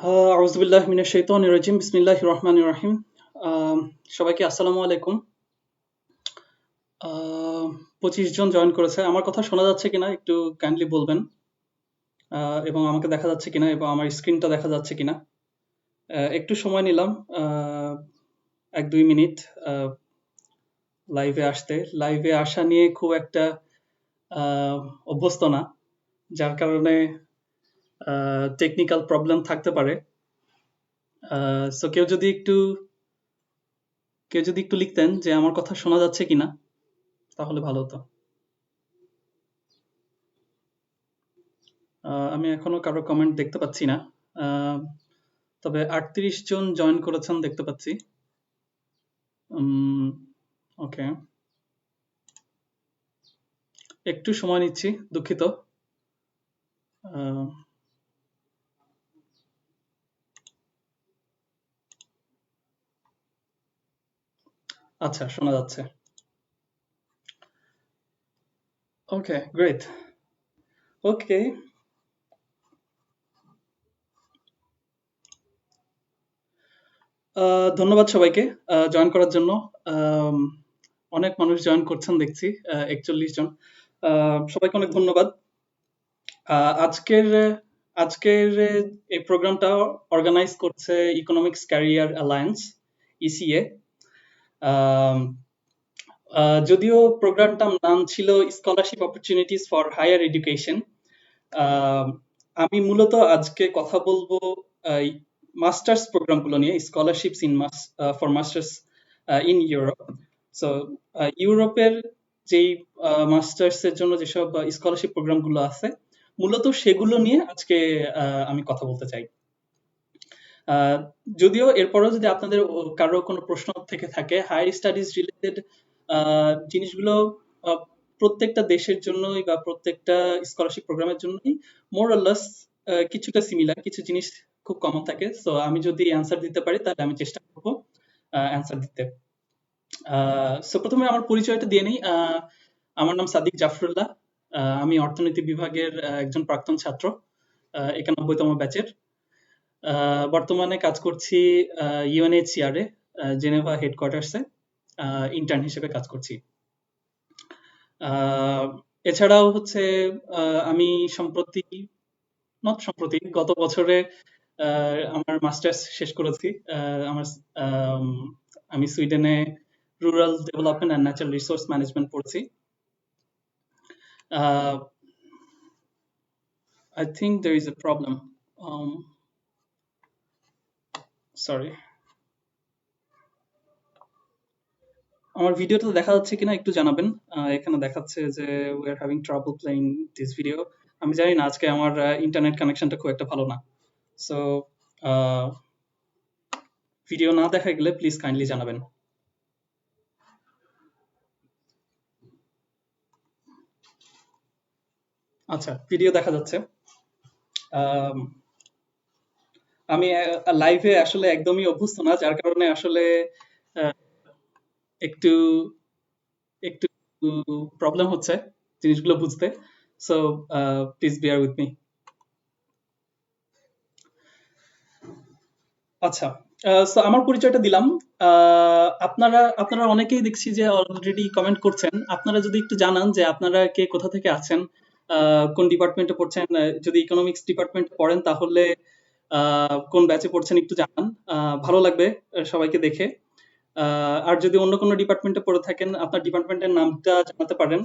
আউযুবিল্লাহি মিনাশ শাইতানির রাজিম বিসমিল্লাহির রহমানির রহিম। আম, সবাইকে আসসালামু আলাইকুম। 25 জন জয়েন করেছে। আমার কথা শোনা যাচ্ছে কিনা একটু কাইন্ডলি বলবেন, এবং আমাকে দেখা যাচ্ছে কিনা এবং আমার স্ক্রিনটা দেখা যাচ্ছে কিনা। একটু সময় নিলাম, 1-2 মিনিট লাইভে আসা নিয়ে খুব একটা আহ, অভ্যস্ত না, যার কারণে টেকনিক্যাল প্রবলেম থাকতে পারে। সো কেউ যদি একটু লিখতেন যে আমার কথা শোনা যাচ্ছে কিনা তাহলে ভালো হতো। আমি এখনো কারো কমেন্ট দেখতে পাচ্ছি না। আহ, তবে 38 জন জয়েন করেছেন দেখতে পাচ্ছি। ওকে, একটু সময় নিচ্ছি, দুঃখিত। আহ, আচ্ছা, শোনা যাচ্ছে। ওকে, গ্রেট। ওকে, ধন্যবাদ সবাইকে জয়েন করার জন্য। আম, অনেক মানুষ জয়েন করছেন দেখছি, 41 জন। সবাইকে অনেক ধন্যবাদ। আজকের আজকের এই প্রোগ্রামটা অর্গানাইজ করছে ইকোনমিক্স ক্যারিয়ার অ্যালায়েন্স, ইসিএ। যদিও প্রোগ্রামটার নাম ছিল scholarship opportunities for higher education. আমি মূলত আজকে কথা বলবো মাস্টার্স প্রোগ্রামগুলো নিয়ে, scholarships for masters in Europe. So ইউরোপের যেই মাস্টার্স এর জন্য যেসব স্কলারশিপ প্রোগ্রামগুলো আছে, মূলত সেগুলো নিয়ে আজকে আমি কথা বলতে চাই। যদিও এরপরেও যদি আপনাদের কারো কোনো প্রশ্ন থেকে থাকে হায়ার স্টাডিজ রিলেটেড জিনিসগুলো, আহ, প্রত্যেকটা দেশের জন্যই বা প্রত্যেকটা স্কলারশিপ প্রোগ্রামের জন্যই মোর অর লেস কিছুটা সিমিলার, কিছু জিনিস খুব কমন থাকে। সো আমি যদি অ্যান্সার দিতে পারি তাহলে আমি চেষ্টা করবো অ্যান্সার দিতে। সো প্রথমে আমার পরিচয়টা দিয়ে নিই। আমার নাম সাদিক জাফরুল্লাহ। আমি অর্থনীতি বিভাগের একজন প্রাক্তন ছাত্র, 91তম ব্যাচের। বর্তমানে কাজ করছি ইউএনএইচসিআর এ, জেনেভা হেডকোয়ার্টার্সে ইন্টার্ন হিসেবে কাজ করছি। এছাড়াও হচ্ছে আমি সম্প্রতি গত বছরে আমার মাস্টার্স শেষ করেছি। আমি সুইডেনে rural development and natural resource management পড়ছি। I think there is a problem. Sorry. আমার ভিডিওটা দেখা যাচ্ছে কিনা একটু জানাবেন। এখানে দেখাচ্ছে যে we are having trouble playing this video. আমি জানি না, আজকে আমার ইন্টারনেট কানেকশনটা খুব একটা ভালো না। সো ভিডিও না দেখা গেলে প্লিজ কাইন্ডলি জানাবেন। আচ্ছা, ভিডিও দেখা যাচ্ছে। আমি লাইভে আসলে একদমই অভ্যস্ত না, যার কারণে আসলে একটু একটু প্রবলেম হচ্ছে জিনিসগুলো বুঝতে। So please beer with me. আচ্ছা, সো আমার পরিচয়টা দিলাম। আপনারা আপনারা অনেকেই দেখছি যে অলরেডি কমেন্ট করছেন। আপনারা যদি একটু জানান যে আপনারা কে কোথা থেকে আছেন, কোন ডিপার্টমেন্টে পড়ছেন। যদি ইকোনমিক্স ডিপার্টমেন্টে পড়েন তাহলে কোন ব্যাচে পড়ছেন একটু জানান, ভালো লাগবে সবাইকে দেখে। আর যদি অন্য কোনো ডিপার্টমেন্টে পড়ে থাকেন আপনার ডিপার্টমেন্টের নামটা জানাতে পারেন,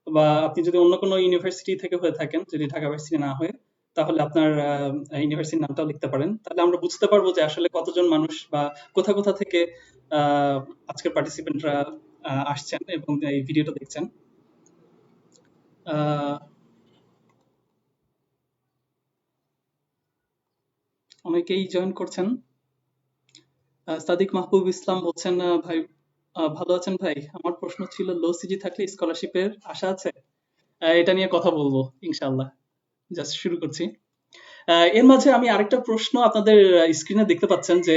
বা আপনি যদি অন্য কোনো ইউনিভার্সিটি থেকে হয়ে থাকেন, যদি ঢাকা ভার্সিটি না হয়ে, তাহলে আপনার ইউনিভার্সিটির নামটাও লিখতে পারেন। তাহলে আমরা বুঝতে পারবো যে আসলে কতজন মানুষ বা কোথা কোথা থেকে আহ, আজকের পার্টিসিপেন্টরা আসছেন এবং এই ভিডিওটা দেখছেন। আহ, অনেকেই জয়েন করছেন। সাদিক মাহবুব ইসলাম বলছেন, ভাই ভালো আছেন ভাই? আমার প্রশ্ন ছিল লো সিজি থাকলে স্কলারশিপের আশা আছে? এটা নিয়ে কথা বলবো ইনশাআল্লাহ। জাস্ট শুরু করছি। এর মাঝে আমি আরেকটা প্রশ্ন আপনাদের স্ক্রিনে দেখতে পাচ্ছেন যে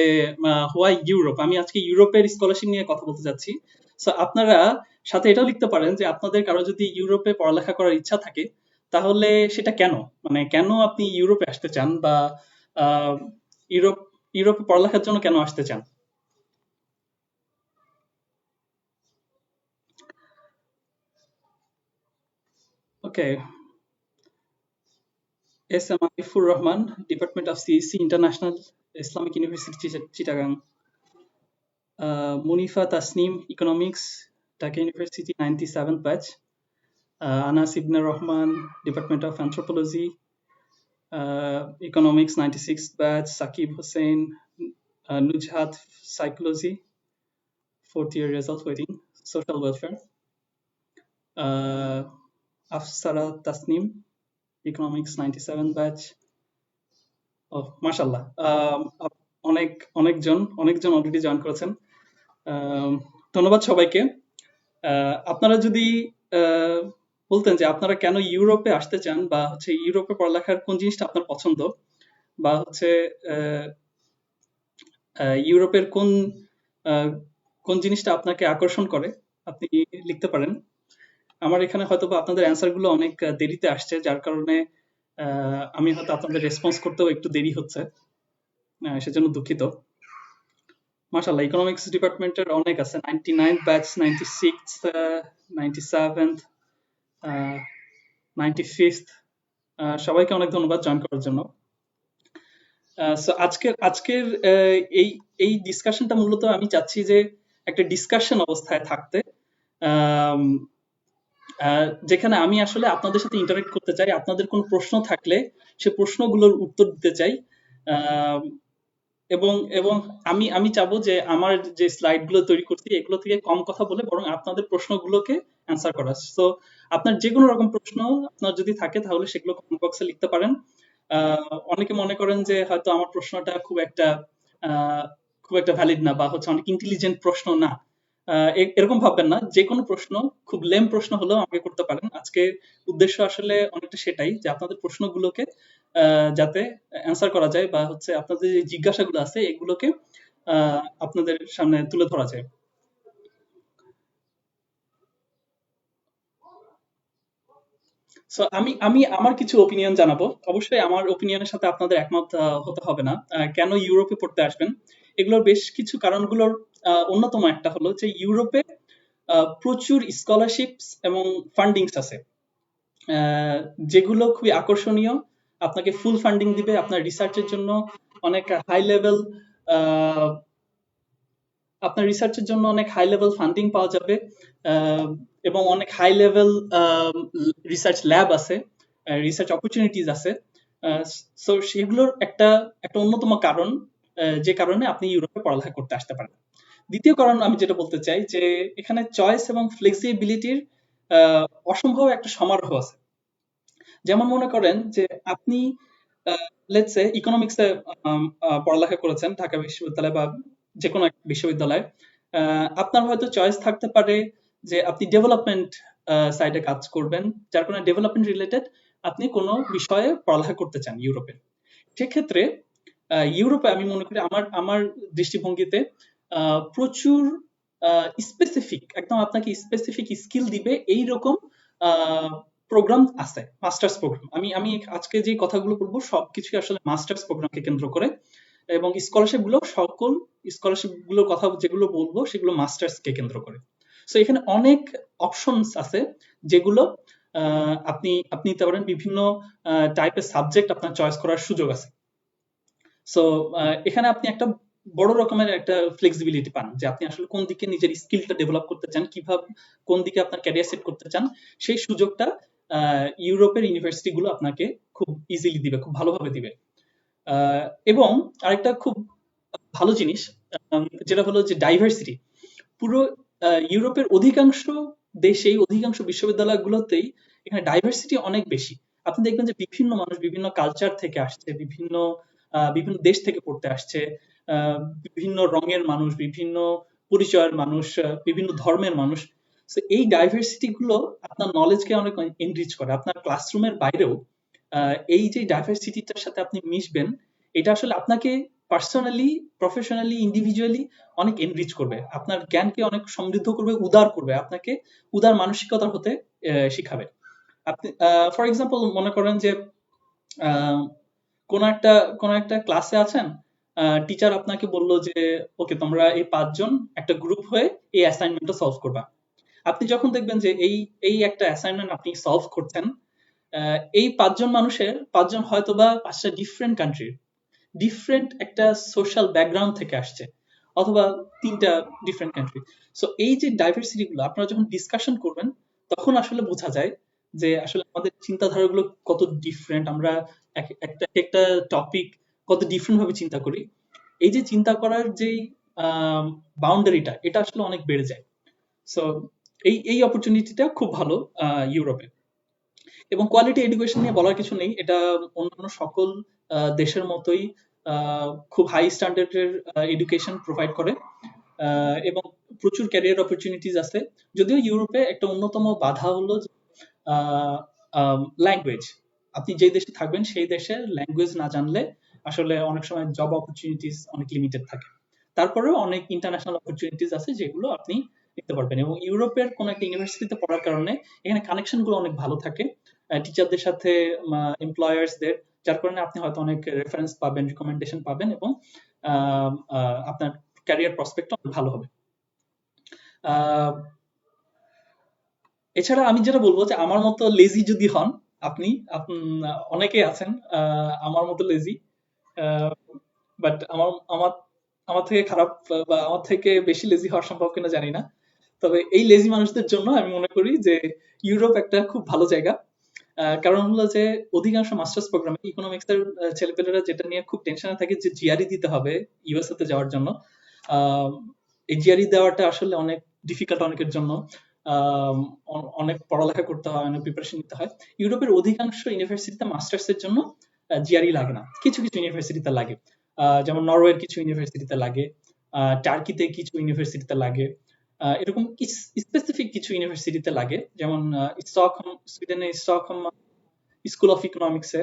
হোয়াই ইউরোপ। আমি আজকে ইউরোপের স্কলারশিপ নিয়ে কথা বলতে যাচ্ছি। সো আপনারা সাথে এটাও লিখতে পারেন যে আপনাদের কারো যদি ইউরোপে পড়ালেখা করার ইচ্ছা থাকে তাহলে সেটা কেন, মানে কেন আপনি ইউরোপে আসতে চান, বা ইউরোপ ইউরোপে পড়ালেখার জন্য কেন আসতে চান? Okay, S M Arifur Rahman, department of CEC, International Islamic University, Chittagong. Munifa Tasnim, economics, Dhaka University, 97th batch. Anas Ibne Rahman, department of anthropology, economics, 96th batch. Sakib Hossain, Nuzhat, psychology, 4th year result waiting, social welfare. Afsara Tasnim, economics, 97th batch. ও মাশাআল্লাহ, অনেক অনেকজন অলরেডি জয়েন করেছেন। ধন্যবাদ সবাইকে। আপনারা যদি বলতেন যে আপনারা কেন ইউরোপে আসতে চান, বা হচ্ছে ইউরোপে পড়ালেখার কোন জিনিসটা আপনার পছন্দ, বা হচ্ছে ইউরোপের কোন জিনিসটা আপনাকে আকর্ষণ করে, আপনি লিখতে পারেন। আমার এখানে হয়তো বা আপনাদের অ্যান্সার গুলো অনেক দেরিতে আসছে, যার কারণে আমি হয়তো আপনাদের রেসপন্স করতেও একটু দেরি হচ্ছে, সেজন্য দুঃখিত। মাশাআল্লাহ, ইকোনমিক্স ডিপার্টমেন্টের অনেক আছে, 99th batch, 96th, 97th, 95th। সবাইকে অনেক ধন্যবাদ জয়েন করার জন্য। সো আজকের এই এই ডিসকাশনটা মূলত আমি চাচ্ছি যে একটা ডিসকাশন অবস্থায় থাকতে, যেখানে আমি আসলে আপনাদের সাথে ইন্টারেক্ট করতে চাই। আপনাদের কোনো প্রশ্ন থাকলে সে প্রশ্নগুলোর উত্তর দিতে চাই, এবং এবং আমি চাবো যে আমার যে স্লাইড গুলো তৈরি করছি এগুলো থেকে কম কথা বলে বরং আপনাদের প্রশ্নগুলোকে অ্যান্সার করা। সো আপনার যে কোনো রকম প্রশ্ন আপনার যদি থাকে তাহলে সেগুলো কমেন্ট বক্সে লিখতে পারেন। অনেকে মনে করেন যে হয়তো আমার প্রশ্নটা খুব একটা ভ্যালিড না, বা হচ্ছে অনেক ইন্টেলিজেন্ট প্রশ্ন না। এরকম ভাববেন না, যে কোনো প্রশ্ন, খুব লেম প্রশ্ন হলেও আমাকে করতে পারেন। আজকে উদ্দেশ্য আসলে অনেকটা সেটাই, যে আপনাদের প্রশ্নগুলোকে যাতে অ্যান্সার করা যায়, বা হচ্ছে আপনাদের যে জিজ্ঞাসাগুলো আছে এগুলোকে আপনাদের সামনে তুলে ধরা যায়। সো আমি আমি আমার কিছু ওপিনিয়ন জানাবো। অবশ্যই আমার ওপিনিয়নের সাথে আপনাদের একমত হতে হবে না। কেন ইউরোপে পড়তে আসবেন, এগুলোর বেশ কিছু কারণগুলোর অন্যতম একটা হলো যে ইউরোপে প্রচুর স্কলারশিপস এবং ফান্ডিংস আছে, যেগুলো খুবই আকর্ষণীয়। আপনাকে ফুল ফান্ডিং দিবে, আপনার রিসার্চের জন্য অনেক হাই লেভেল আপনার রিসার্চের জন্য অনেক হাই লেভেল ফান্ডিং পাওয়া যাবে, এবং অনেক হাই লেভেল রিসার্চ ল্যাব আছে, রিসার্চ অপরচুনিটিস আছে। সো সেগুলোর একটা একটা অন্যতম কারণ, যে কারণে আপনি ইউরোপে পড়ালেখা করতে আসতে পারেন। দ্বিতীয় কারণ আমি যেটা বলতে চাই, যে এখানে চয়েস এবং ফ্লেক্সিবিলিটির অসম্ভব একটা সমারোহ আছে। যেমন মনে করেন যে আপনি লেটস সে ইকোনমিক্সে পড়ালেখা করেছেন ঢাকা বিশ্ববিদ্যালয় বা যে কোনো একটা বিশ্ববিদ্যালয়ে। আপনার হয়তো চয়েস থাকতে পারে যে আপনি ডেভেলপমেন্ট সাইডে কাজ করবেন, যার কারণে ডেভেলপমেন্ট রিলেটেড আপনি কোনো বিষয়ে পড়ালেখা করতে চান ইউরোপে। সেক্ষেত্রে ইউরোপে আমি মনে করি আমার আমার দৃষ্টিভঙ্গিতে প্রচুর স্পেসিফিক, একদম আপনাকে স্পেসিফিক স্কিল দিবে এইরকম প্রোগ্রাম আছে, মাস্টার্স প্রোগ্রাম। আমি আমি আজকে যে কথাগুলো বলবো সবকিছু আসলে মাস্টার্স প্রোগ্রামকে কেন্দ্র করে, এবং স্কলারশিপ গুলো, সকল স্কলারশিপ গুলোর কথা যেগুলো বলবো সেগুলো মাস্টার্স কে কেন্দ্র করে। সো এখানে অনেক অপশনস আছে, যেগুলো আপনি আপনি নিতে পারেন। বিভিন্ন টাইপের সাবজেক্ট আপনার চয়েস করার সুযোগ আছে। সো এখানে আপনি একটা বড় রকমের একটা ফ্লেক্সিবিলিটি পান, যে আপনি আসলে কোন দিকে নিজের স্কিলটা ডেভেলপ করতে চান, কিভাবে কোন দিকে আপনার ক্যারিয়ার সেট করতে চান, সেই সুযোগটা ইউরোপের ইউনিভার্সিটি গুলো আপনাকে খুব ইজিলি দিবে, খুব ভালোভাবে দিবে। এবং আরেকটা খুব ভালো জিনিস যেটা হলো যে ডাইভার্সিটি। পুরো ইউরোপের অধিকাংশ দেশেই, অধিকাংশ বিশ্ববিদ্যালয়গুলোতেই এখানে ডাইভার্সিটি অনেক বেশি। আপনি দেখবেন যে বিভিন্ন মানুষ বিভিন্ন কালচার থেকে আসছে, বিভিন্ন বিভিন্ন দেশ থেকে পড়তে আসছে, বিভিন্ন রঙের মানুষ, বিভিন্ন পরিচয়ের মানুষ, বিভিন্ন ধর্মের মানুষ। তো এই ডাইভার্সিটি গুলো আপনার নলেজকে অনেক এনরিচ করে। আপনার ক্লাসরুমের বাইরেও এই যে ডাইভার্সিটিটার সাথে আপনি মিশবেন, এটা আসলে আপনাকে পার্সোনালি, প্রফেশনালি, ইন্ডিভিজুয়ালি অনেক এনরিচ করবে, আপনার জ্ঞানকে অনেক সমৃদ্ধ করবে, উদার করবে, আপনাকে উদার মানসিকতার হতে শিখাবে। আপনি ফর এক্সাম্পল মনে করেন যে কোন একটা ক্লাসে আছেন, টিচার আপনাকে বললো যে ওকে তোমরা এই 5 জন একটা গ্রুপ হয়ে এই অ্যাসাইনমেন্টটা সলভ করবা। আপনি যখন দেখবেন যে এই এই একটা অ্যাসাইনমেন্ট আপনি সলভ করছেন, এই 5 জন মানুষের 5 জন হয়তোবা 5টা ডিফারেন্ট কান্ট্রির, ডিফারেন্ট একটা সোশ্যাল ব্যাকগ্রাউন্ড থেকে আসছে, অথবা 3টা ডিফারেন্ট কান্ট্রি। সো এই যে ডাইভার্সিটি গুলো আপনারা যখন ডিসকাশন করবেন, তখন আসলে বোঝা যায় যে আসলে আমাদের চিন্তাধারাগুলো কত ডিফারেন্ট। আমরা একটা একটা টপিক কত ডিফারেন্ট ভাবে চিন্তা করি। এই যে চিন্তা করার যেই বাউন্ডারিটা, এটা আসলে অনেক বেড়ে যায়। সো এই এই অপরচুনিটিটা খুব ভালো ইউরোপে। এবং কোয়ালিটি এডুকেশন নিয়ে বলার কিছু নেই, এটা অন্যান্য সকল দেশের মতোই খুব হাই স্ট্যান্ডার্ডের এডুকেশন প্রোভাইড করে, এবং প্রচুর ক্যারিয়ার অপরচুনিটিস আছে। যদিও ইউরোপে একটা অন্যতম বাধা হলো ল্যাঙ্গুয়েজ। আপনি যে দেশে থাকবেন সেই দেশের ল্যাঙ্গুয়েজ না জানলে আসলে অনেক সময় জব অপরচুনিটিস অনেক লিমিটেড থাকে। তারপরেও অনেক ইন্টারন্যাশনাল অপরচুনিটিস আছে যেগুলো আপনি নিতে পারবেন। এবং ইউরোপের কোনো একটা ইউনিভার্সিটিতে পড়ার কারণে এখানে কানেকশন গুলো অনেক ভালো থাকে টিচারদের সাথে, এমপ্লয়ার্সদের, যার কারণে আপনি হয়তো অনেক রেফারেন্স পাবেন, রিকমেন্ডেশন পাবেন, এবং আপনার ক্যারিয়ার প্রসপেক্ট অনেক ভালো হবে। এছাড়া আমি যেটা বলবো যে আমার মতো লেজি যদি হন আপনি, অনেকে আছেন আমার মতো লেজি, বাট আমার আমার আমার থেকে খারাপ বা আমার থেকে বেশি লেজি হওয়া সম্ভব কিনা জানি না। তবে এই লেজি মানুষদের জন্য আমি মনে করি যে ইউরোপ একটা খুব ভালো জায়গা। কারণ হলো যে অধিকাংশ মাস্টার্স প্রোগ্রামে ইকোনমিক্স এর ছেলেপেলেরা যেটা নিয়ে খুব টেনশনে থাকে যে জিআরই দিতে হবে ইউএসএ তে যাওয়ার জন্য। এই জিআরই দেওয়াটা আসলে অনেক ডিফিকাল্ট অনেকের জন্য। অনেক পড়ালেখা করতে হয়, অনেক প্রিপারেশন নিতে হয়। ইউরোপের অধিকাংশ ইউনিভার্সিটিতে মাস্টার্স এর জন্য জিআরই লাগে না, কিছু কিছু ইউনিভার্সিটিতে লাগে। যেমন নরওয়ের কিছু ইউনিভার্সিটিতে লাগে, টার্কিতে কিছু ইউনিভার্সিটিতে লাগে, এরকম স্পেসিফিক কিছু ইউনিভার্সিটিতে লাগে। যেমন স্টকহোম, সুইডেনের স্টকহোম স্কুল অফ ইকোনমিক্সে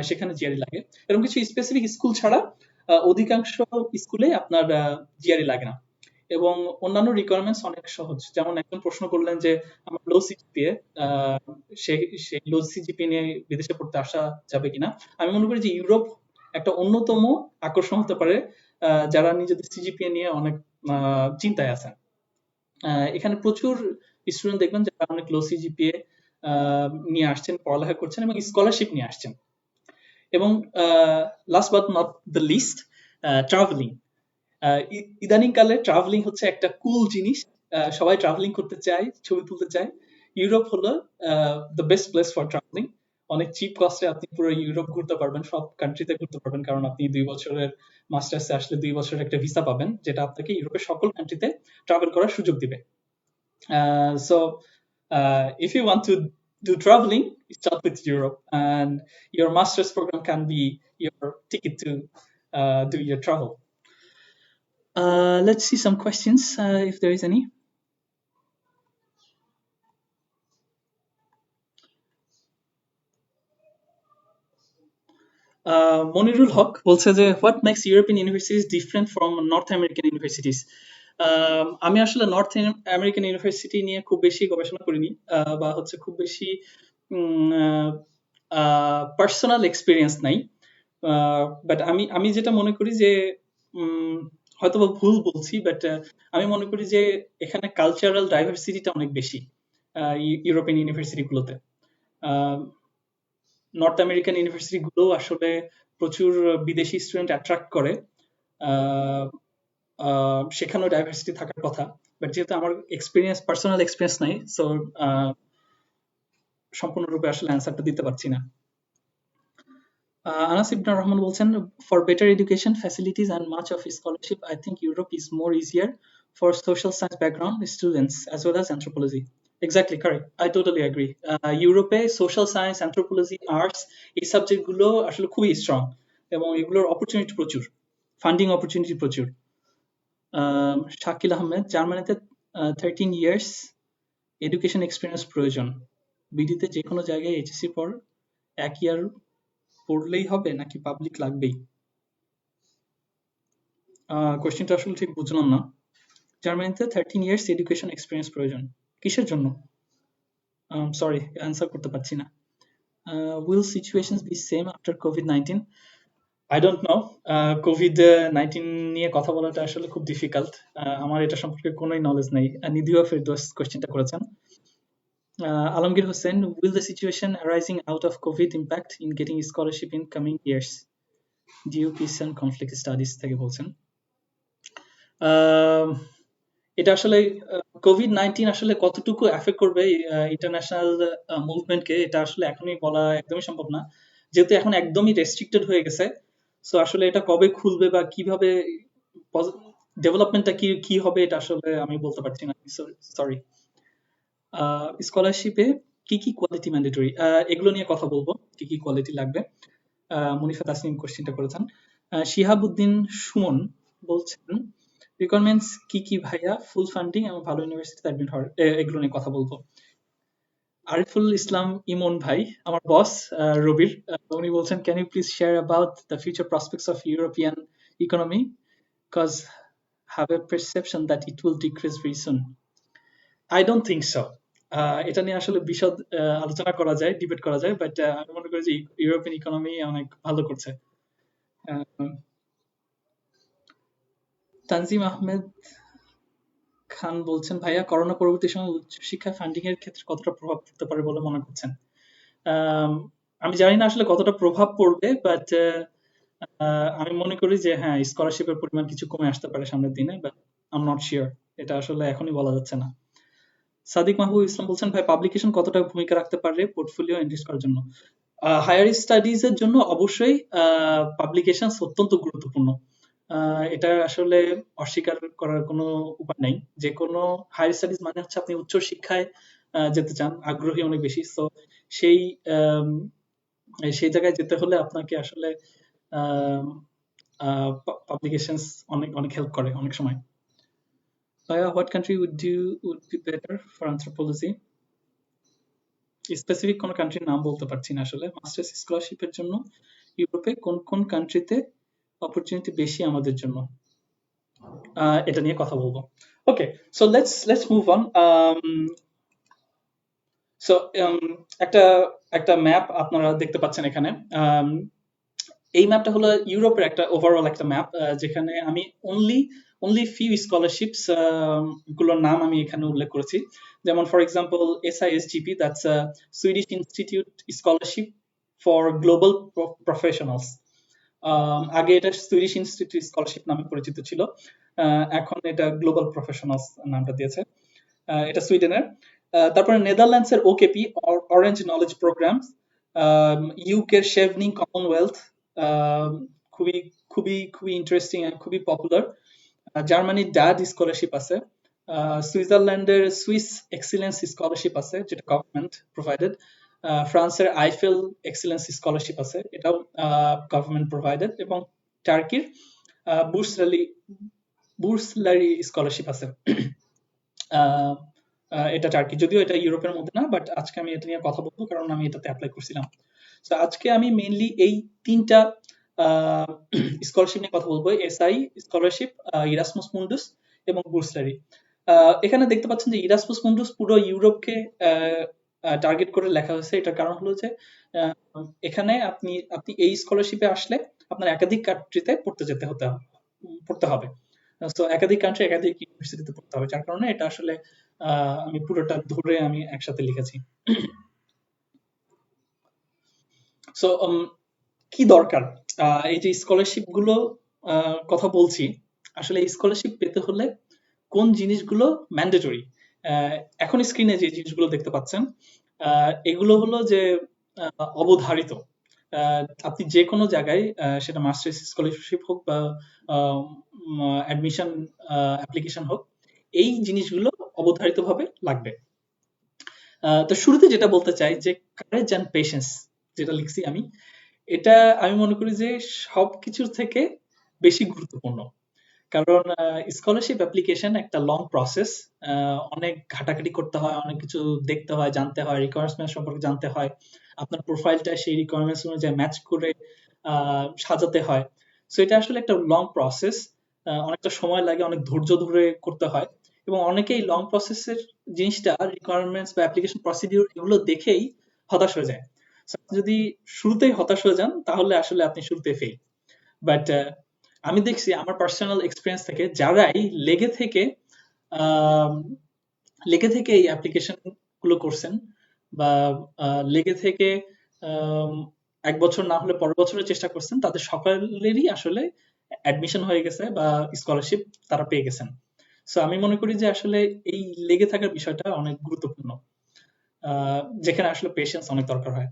সেখানে জিআরই লাগে। এরকম কিছু স্পেসিফিক স্কুল ছাড়া অধিকাংশ স্কুলে আপনার জিআরই লাগে না। এবং অন্যান্য রিকোয়ারমেন্টস অনেক সহজ। যেমন একজন প্রশ্ন করলেন যে আমার লো সিজিপিএ, সেই লো সিজিপিএ নিয়ে বিদেশে পড়তে আসা যাবে কিনা। আমি মনে করি যে ইউরোপ একটা অন্যতম আকর্ষণ হতে পারে যারা নিজেদের সিজিপিএ নিয়ে অনেক চিন্তায় আছেন। এখানে প্রচুর স্টুডেন্ট দেখবেন যারা অনেক লো সিজিপিএ নিয়ে আসছেন, পড়ালেখা করছেন এবং স্কলারশিপ নিয়ে আসছেন। এবং last but not the least, travelling. ইদানিং কালে ট্রাভেলিং হচ্ছে একটা কুল জিনিস, সবাই ট্রাভেলিং করতে চায়, ছবি তুলতে চায়। ইউরোপ হলো the best place for travelling. অনেক চিপ কস্টে আপনি পুরো ইউরোপ ঘুরতে পারবেন, সব কান্ট্রিতে ঘুরতে পারবেন, কারণ আপনি 2 বছরের মাস্টার্সে আসলে 2 বছরের একটা ভিসা পাবেন, যেটা আপনাকে ইউরোপের সকল কান্ট্রিতে ট্রাভেল করার সুযোগ দিবে। So if you want to do traveling, start with Europe, and your master's program can be your ticket to do your travel. Let's see some questions if there is any. Monirul Haque বলছে যে what makes European universities different from North American universities. আমি আসলে north American university নিয়ে খুব বেশি গবেষণা করিনি, বা হচ্ছে খুব বেশি পার্সোনাল এক্সপিরিয়েন্স নাই। বাট আমি আমি যেটা মনে করি যে হয়তো বা ভুল বলছি, বাট আমি মনে করি যে এখানে কালচারাল ডাইভার্সিটিটা অনেক বেশি ইউরোপিয়ান ইউনিভার্সিটি গুলোতে। নর্থ আমেরিকান ইউনিভার্সিটি গুলো আসলে প্রচুর বিদেশি স্টুডেন্ট অ্যাট্রাক্ট করে, সেখানেও ডাইভার্সিটি থাকার কথা। বাট যেহেতু আমার এক্সপিরিয়েন্স, পার্সোনাল এক্সপিরিয়েন্স নাই, সো সম্পূর্ণরূপে আসলে অ্যান্সারটা দিতে পারছি না। আনাস ইবনুর রহমান বলছেন for better education facilities and much of scholarship, I think Europe is more easier for social science background students as well as anthropology. Exactly correct, I totally agree. ইউরোপে social science, anthropology, arts এই subject গুলো আসলে খুবই strong, এবং এগুলোর opportunity প্রচুর, funding opportunity প্রচুর। শাকিল আহমেদ, জার্মানিতে 13 years এডুকেশন এক্সপিরিয়েন্স প্রয়োজন, বিডিতে যে কোনো জায়গায় এইচএসসি পর 1 year পড়লেই হবে নাকি পাবলিক লাগবেই? কোশ্চেনটা আসলে ঠিক বুঝলাম না। জার্মানিতে 13 years এডুকেশন এক্সপিরিয়েন্স প্রয়োজন, কিসের জন্য? সরি, অ্যান্সার করতে পারছি না। Will situations be same after COVID-19? I don't know. Covid 19 নিয়ে কথা বলাটা আসলে খুব ডিফিকাল্ট। আমার এটা সম্পর্কে কোনোই নলেজ নেই। নিধিও ফেরদৌস কোশ্চেনটা করেছেন। Alamgir Hossain, will the situation arising out of COVID impact in getting scholarship in coming years? DU peace and conflict studies থেকে বলছেন। আহ, এটা আসলে কোভিড-19 আসলে কতটুকু এফেক্ট করবে ইন্টারন্যাশনাল মুভমেন্টকে, এটা আসলে এখনই বলা একদমই সম্ভব না, যেহেতু এখন একদমই রেস্ট্রিক্টেড হয়ে গেছে। সো আসলে এটা কবে খুলবে বা কিভাবে ডেভেলপমেন্টটা কি কি হবে এটা আসলে আমি বলতে পারছি না। সরি। স্কলারশিপে কি কি কোয়ালিটি ম্যান্ডেটরি, এগুলো নিয়ে কথা বলবো, কি কি কোয়ালিটি লাগবে। মুনিফা তাসনিম কোশ্চেনটা করেছেন। শিহাবুদ্দিন সুমন বলছেন রিকোয়ারমেন্টস কি কি ভাইয়া, ফুল ফান্ডিং এবং ভালো ইউনিভার্সিটিতে অ্যাডমিট হওয়ার, এগুলো নিয়ে কথা বলবো। আরিফুল ইসলাম ইমন ভাই, আমার বস রবির, উনি বলছেন can you please share about the future prospects of European economy, cause have a perception that it will decrease very soon. I don't think so. এটা নিয়ে আসলে বিশদ আলোচনা করা যায়, ডিবেট করা যায়, বাট আমি মনে করি যে ইউরোপিয়ান ইকোনমি অনেক ভালো করছে। তানজিম আহমেদ খান বলছেন ভাইয়া, করোনা পরবর্তী সময়ে উচ্চশিক্ষা ফান্ডিং এর ক্ষেত্রে কতটা প্রভাব পড়তে পারে বলে মনে করছেন? আমি জানি না আসলে কতটা প্রভাব পড়বে, বাট আমি মনে করি যে হ্যাঁ, স্কলারশিপের পরিমাণ কিছু কমে আসতে পারে সামনের দিনে, but I am not sure, এটা আসলে এখনই বলা যাচ্ছে না। সাদিক মাহবুব ইসলাম বলছেন ভাই, পাবলিকেশন কতটা ভূমিকা রাখতে পারে পোর্টফোলিও এনরিচ করার জন্য? হায়ার স্টাডিজ এর জন্য অবশ্যই পাবলিকেশন অত্যন্ত গুরুত্বপূর্ণ। এটা আসলে অস্বীকার করার কোনো উপায় নাই। যে কোনো হায়ার স্টাডিজ মানে হচ্ছে আপনি উচ্চ শিক্ষায় যেতে চান, আগ্রহী অনেক বেশি। সো সেই সেই জায়গায় যেতে হলে আপনাকে আসলে পাবলিকেশনস অনেক অনেক হেল্প করে অনেক সময়। ভাইয়া, what country would be better for anthropology? Specific কোনো কান্ট্রির নাম বলতে পারছি না আসলে। মাস্টার্স স্কলারশিপের জন্য ইউরোপে কোন কোন কান্ট্রিতে অপরচুনিটি বেশি আমাদের জন্য, এটা নিয়ে কথা বলবো। Okay, so let's move on. So একটা একটা ম্যাপ আপনারা দেখতে পাচ্ছেন এখানে। এই ম্যাপটা হলো ইউরোপের একটা ওভারঅল একটা ম্যাপ, যেখানে আমি অনলি ফিউ স্কলারশিপস গুলোর নাম আমি এখানে উল্লেখ করেছি। যেমন for example SISGP, that's Swedish institute scholarship for global professionals. আগে এটা সুইডিশ ইনস্টিটিউট স্কলারশিপ নামে পরিচিত ছিল, এখন এটা গ্লোবাল প্রফেশনালস নামটা দিয়েছে। এটা সুইডেনের। তারপরে নেদারল্যান্ডসের OKP, অরেঞ্জ নলেজ প্রোগ্রাম, ইউকের শেভনিং কমনওয়েলথ, খুবই খুবই খুবই ইন্টারেস্টিং এন্ড খুবই পপুলার। জার্মানির ডাড স্কলারশিপ আছে। সুইজারল্যান্ডের সুইস এক্সিলেন্স স্কলারশিপ আছে, যেটা গভর্নমেন্ট প্রোভাইডেড। ফ্রান্সের আইফেল এক্সিলেন্স স্কলারশিপ আছে, এটাও গভর্নমেন্ট প্রোভাইডেড। এবং টার্কির বুর্সলারি স্কলারশিপ আছে। এটা টার্কি, যদিও এটা ইউরোপের মধ্যে না, বাট আজকে আমি এটা নিয়ে কথা বলবো কারণ আমি এটাতে অ্যাপ্লাই করছিলাম। তো আজকে আমি মেইনলি এই তিনটা স্কলারশিপ নিয়ে কথা বলবো: SI স্কলারশিপ, ইরাসমাস মুন্ডাস এবং বুর্সলারি। এখানে দেখতে পাচ্ছেন যে ইরাসমাস মুন্ডাস পুরো ইউরোপকে টার্গেট করে লেখা হয়েছে। এটার কারণ হলো যে এখানে আপনি এই স্কলারশিপে আসলে আপনার একাধিক কান্ট্রিতে পড়তে হবে। তো একাধিক কান্ট্রি একাধিক ইউনিভার্সিটিতে পড়তে হবে, যার কারণে এটা আসলে আমি পুরোটা ধরে আমি একসাথে লিখেছি। সো কি দরকার, এই যে স্কলারশিপ গুলো কথা বলছি, আসলে এই স্কলারশিপ পেতে হলে কোন জিনিসগুলো ম্যান্ডেটরি? এখন স্ক্রিনে যে জিনিসগুলো দেখতে পাচ্ছেন, এগুলো হলো যে অবধারিত। আপনি যে কোনো জায়গায়, সেটা মাস্টার্স স্কলারশিপ হোক বা অ্যাডমিশন অ্যাপ্লিকেশন হোক, এই জিনিসগুলো অবধারিতভাবে লাগবে। তো শুরুতে যেটা বলতে চাই যে কারেজ অ্যান্ড পেশেন্স, যেটা লিখছি আমি, এটা আমি মনে করি যে সবকিছুর থেকে বেশি গুরুত্বপূর্ণ। কারণ স্কলারশিপ অ্যাপ্লিকেশন একটা লং প্রসেস, অনেক ঘাটাঘাটি করতে হয়, অনেক কিছু দেখতে হয়, জানতে হয়, রিকোয়ারমেন্টস সম্পর্কে জানতে হয়, আপনার প্রোফাইলটা সেই রিকোয়ারমেন্টস অনুযায়ী ম্যাচ করে সাজাতে হয়। সো এটা আসলে একটা লং প্রসেস, অনেকটা সময় লাগে, অনেক ধৈর্য ধরে করতে হয়। এবং অনেকেই লং প্রসেসের জিনিসটা, রিকোয়ারমেন্টস বা অ্যাপ্লিকেশন প্রসিডিউর এগুলো দেখেই হতাশ হয়ে যায়। So, আপনি যদি শুরুতেই হতাশ হয়ে যান তাহলে আসলে আপনি শুরুতে ফেল। বাট আমি দেখছি আমার পার্সোনাল এক্সপিরিয়েন্স থেকে যারাই লেগে থেকে আম, লেগে থেকে এই অ্যাপ্লিকেশন গুলো করছেন বা লেগে থেকে আম, এক বছর না হলে পরের বছরের চেষ্টা করছেন, তাদের সকলেরই আসলে অ্যাডমিশন হয়ে গেছে বা স্কলারশিপ তারা পেয়ে গেছেন। সো আমি মনে করি যে আসলে এই লেগে থাকার বিষয়টা অনেক গুরুত্বপূর্ণ, যেখানে আসলে পেশেন্স অনেক দরকার হয়।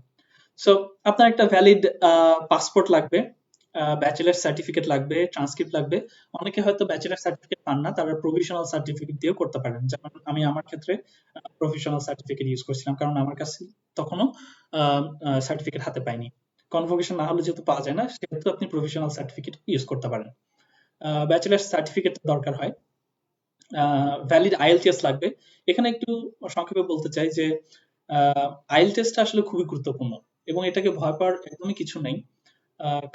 সো আপনার একটা ভ্যালিড পাসপোর্ট লাগবে, ব্যাচেলার সার্টিফিকেট লাগবে, ট্রান্সক্রিপ্ট লাগবে। অনেকে হয়তো ব্যাচেলার সার্টিফিকেট পান না, তারা প্রভিশনাল সার্টিফিকেট দিয়েও করতে পারেন। যেমন আমি আমার ক্ষেত্রে প্রভিশনাল সার্টিফিকেট ইউজ করছিলাম, কারণ আমার কাছে তখনও সার্টিফিকেট হাতে পাইনি। কনভোকেশন না হলে যেহেতু পাওয়া যায় না, সেহেতু আপনি প্রভিশনাল সার্টিফিকেট ইউজ করতে পারেন। ব্যাচেলার সার্টিফিকেট দরকার হয়। ভ্যালিড আইএলটিএস লাগবে। এখানে একটু সংক্ষেপে বলতে চাই যে আইএলটিএসটা আসলে খুবই গুরুত্বপূর্ণ এবং এটাকে ভয় পাওয়ার একদমই কিছু নেই।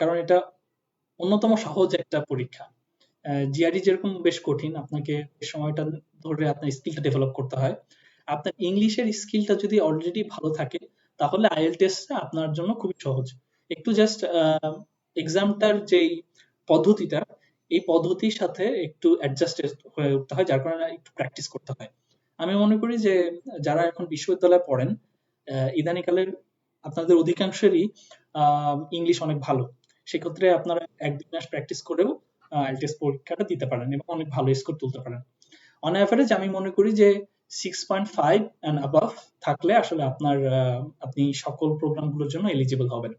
কারণ এটা অন্যতম সহজ একটা পরীক্ষা। জিআরই যেরকম বেশ কঠিন, আপনাকে এই সময়টা ধরে আপনার স্কিলটা ডেভেলপ করতে হয়। আপনার ইংলিশের স্কিলটা যদি অলরেডি ভালো থাকে, তাহলে আইএলটিএসটা আপনার জন্য খুবই সহজ। একটু জাস্ট এক্সামটার যেই পদ্ধতিটা, এই পদ্ধতির সাথে একটু অ্যাডজাস্টেড হয়ে উঠতে হয়, যার কারণে একটু প্র্যাকটিস করতে হয়। আমি মনে করি যে যারা এখন বিশ্ববিদ্যালয়ে পড়েন, ইদানিকালের আপনাদের অধিকাংশেরই ইংলিশ অনেক ভালো। সেক্ষেত্রে আপনারা ১-২ মাস প্র্যাকটিস করেও আইএলটিএস পরীক্ষাটা দিতে পারেন এবং অনেক ভালো স্কোর তুলতে পারেন। অন এভারেজ আমি মনে করি যে 6.5 অ্যান্ড অ্যাবাভ থাকলে আসলে আপনি সকল প্রোগ্রামগুলোর জন্য এলিজিবল হবেন।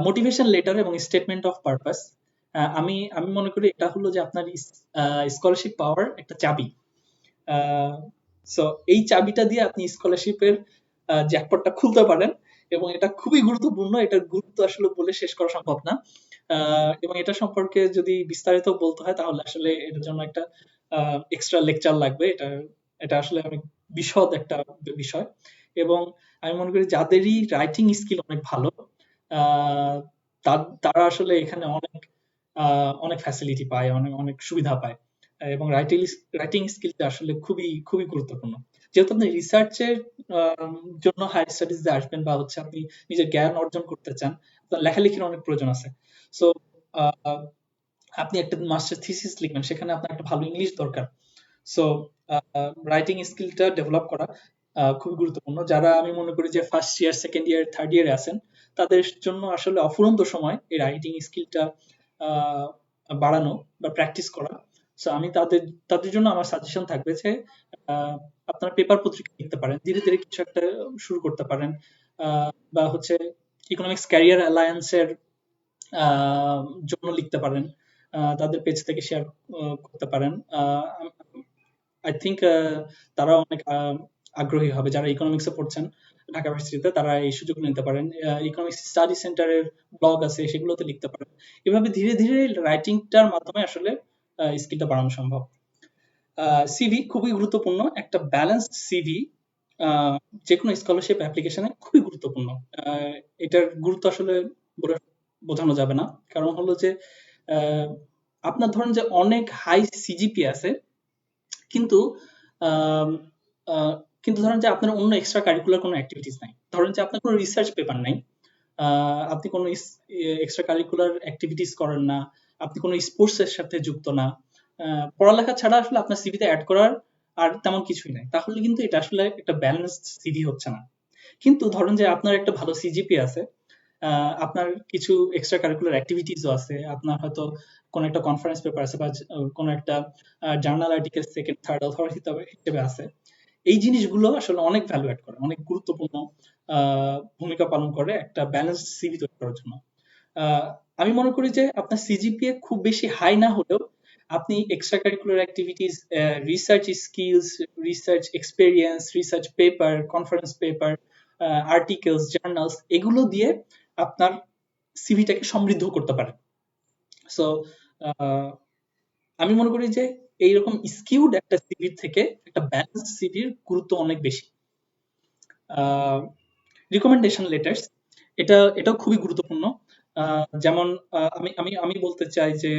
মোটিভেশন লেটার এবং স্টেটমেন্ট অফ পারপাস, আমি আমি মনে করি এটা হলো যে আপনার স্কলারশিপ পাওয়ার একটা চাবি। সো এই চাবিটা দিয়ে আপনি স্কলারশিপের জ্যাকপটটা খুলতে পারেন এবং এটা খুবই গুরুত্বপূর্ণ। এটার গুরুত্ব আসলে বলে শেষ করা সম্ভব না। এবং এটা সম্পর্কে যদি বিস্তারিত বলতে হয় তাহলে আসলে এটার জন্য একটা এক্সট্রা লেকচার লাগবে। এটা এটা আসলে অনেক বিশদ একটা বিষয় এবং আমি মনে করি যাদেরই রাইটিং স্কিল অনেক ভালো, আহ, তারা আসলে এখানে অনেক ফ্যাসিলিটি পায়, অনেক অনেক সুবিধা পায় এবং রাইটিং স্কিলটা আসলে খুবই খুবই গুরুত্বপূর্ণ। যেহেতু আপনি রিসার্চের জন্য হায়ার স্টাডিজে আসবেন বা হচ্ছে আপনি নিজের জ্ঞান অর্জন করতে চান, আপনার লেখালেখির অনেক প্রয়োজন আছে। সো আপনি একটা মাস্টার থিসিস লিখবেন, সেখানে আপনার একটা ভালো ইংলিশ দরকার। সো রাইটিং স্কিলটা ডেভেলপ করা খুবই গুরুত্বপূর্ণ। যারা আমি মনে করি যে first year, second year, third ইয়ারে আছেন, তাদের জন্য আসলে অফুরন্ত সময় এই রাইটিং স্কিলটা বাড়ানো বা প্র্যাকটিস করা। সো আমি তাদের জন্য আমার সাজেশন থাকবে যে আহ, আপনারা পেপার পত্রিকা লিখতে পারেন, ধীরে ধীরে কিছু একটা শুরু করতে পারেন। বা হচ্ছে ইকোনমিক্স ক্যারিয়ার অ্যালায়েন্সের আহ, জন্য লিখতে পারেন, তাদের পেজ থেকে শেয়ার করতে পারেন। আই থিঙ্ক তারা অনেক আগ্রহী হবে। যারা ইকোনমিক্সে পড়ছেন ঢাকা ভার্সিটিতে, তারা এই সুযোগ নিতে পারেন। ইকোনমিক্স স্টাডি সেন্টারের ব্লগ আছে, সেগুলোতে লিখতে পারেন। এভাবে ধীরে ধীরে রাইটিংটার মাধ্যমে আসলে স্কিলটা বাড়ানো সম্ভব। সিভি খুবই গুরুত্বপূর্ণ। একটা ব্যালেন্সড সিভি যে কোনো স্কলারশিপ অ্যাপ্লিকেশনে খুবই গুরুত্বপূর্ণ। এটার গুরুত্ব আসলে বলে বোঝানো যাবে না। কারণ হলো যে আহ, আপনার ধরেন যে অনেক হাই সিজিপি আছে, কিন্তু আম, আহ, কিন্তু ধরেন যে আপনার অন্য এক্সট্রা কারিকুলার কোনো অ্যাক্টিভিটিস নাই, ধরেন যে আপনার কোনো রিসার্চ পেপার নাই, আপনি কোনো এক্সট্রা কারিকুলার অ্যাক্টিভিটিস করেন না, আপনি কোনো স্পোর্টস এর সাথে যুক্ত না, পড়ালেখা ছাড়া আসলে আপনার সিভিতে অ্যাড করার আর তেমন কিছুই নাই, তাহলে কিন্তু এটা আসলে একটা ব্যালেন্সড সিভি হচ্ছে না। কিন্তু ধরেন যে আপনার একটা ভালো সিজিপি আছে, আপনার কিছু এক্সট্রা কারিকুলার অ্যাক্টিভিটিসও আছে, আপনার হয়তো কোনো একটা কনফারেন্স পেপার আছে বা কোনো একটা journal article second third author হিসেবে আছে। এই জিনিসগুলো আসলে অনেক ভ্যালু অ্যাড করে, অনেক গুরুত্বপূর্ণ ভূমিকা পালন করে একটা ব্যালেন্সড সিভি তৈরি করার জন্য। আহ, আমি মনে করি যে আপনার সিজিপিএ খুব বেশি হাই না হলেও আপনি extra curricular activities, research skills, research experience, research paper, conference paper, articles, journals, এগুলো দিয়ে আপনার সিভিটাকে সমৃদ্ধ করতে পারেন। সো আমি মনে করি যে এইরকম স্কিউড একটা সিভির থেকে একটা ব্যালেন্স সিভির গুরুত্ব অনেক বেশি। রিকমেন্ডেশন লেটার্স, এটাও খুবই গুরুত্বপূর্ণ। যেমন আমি আমি আমি বলতে চাই যে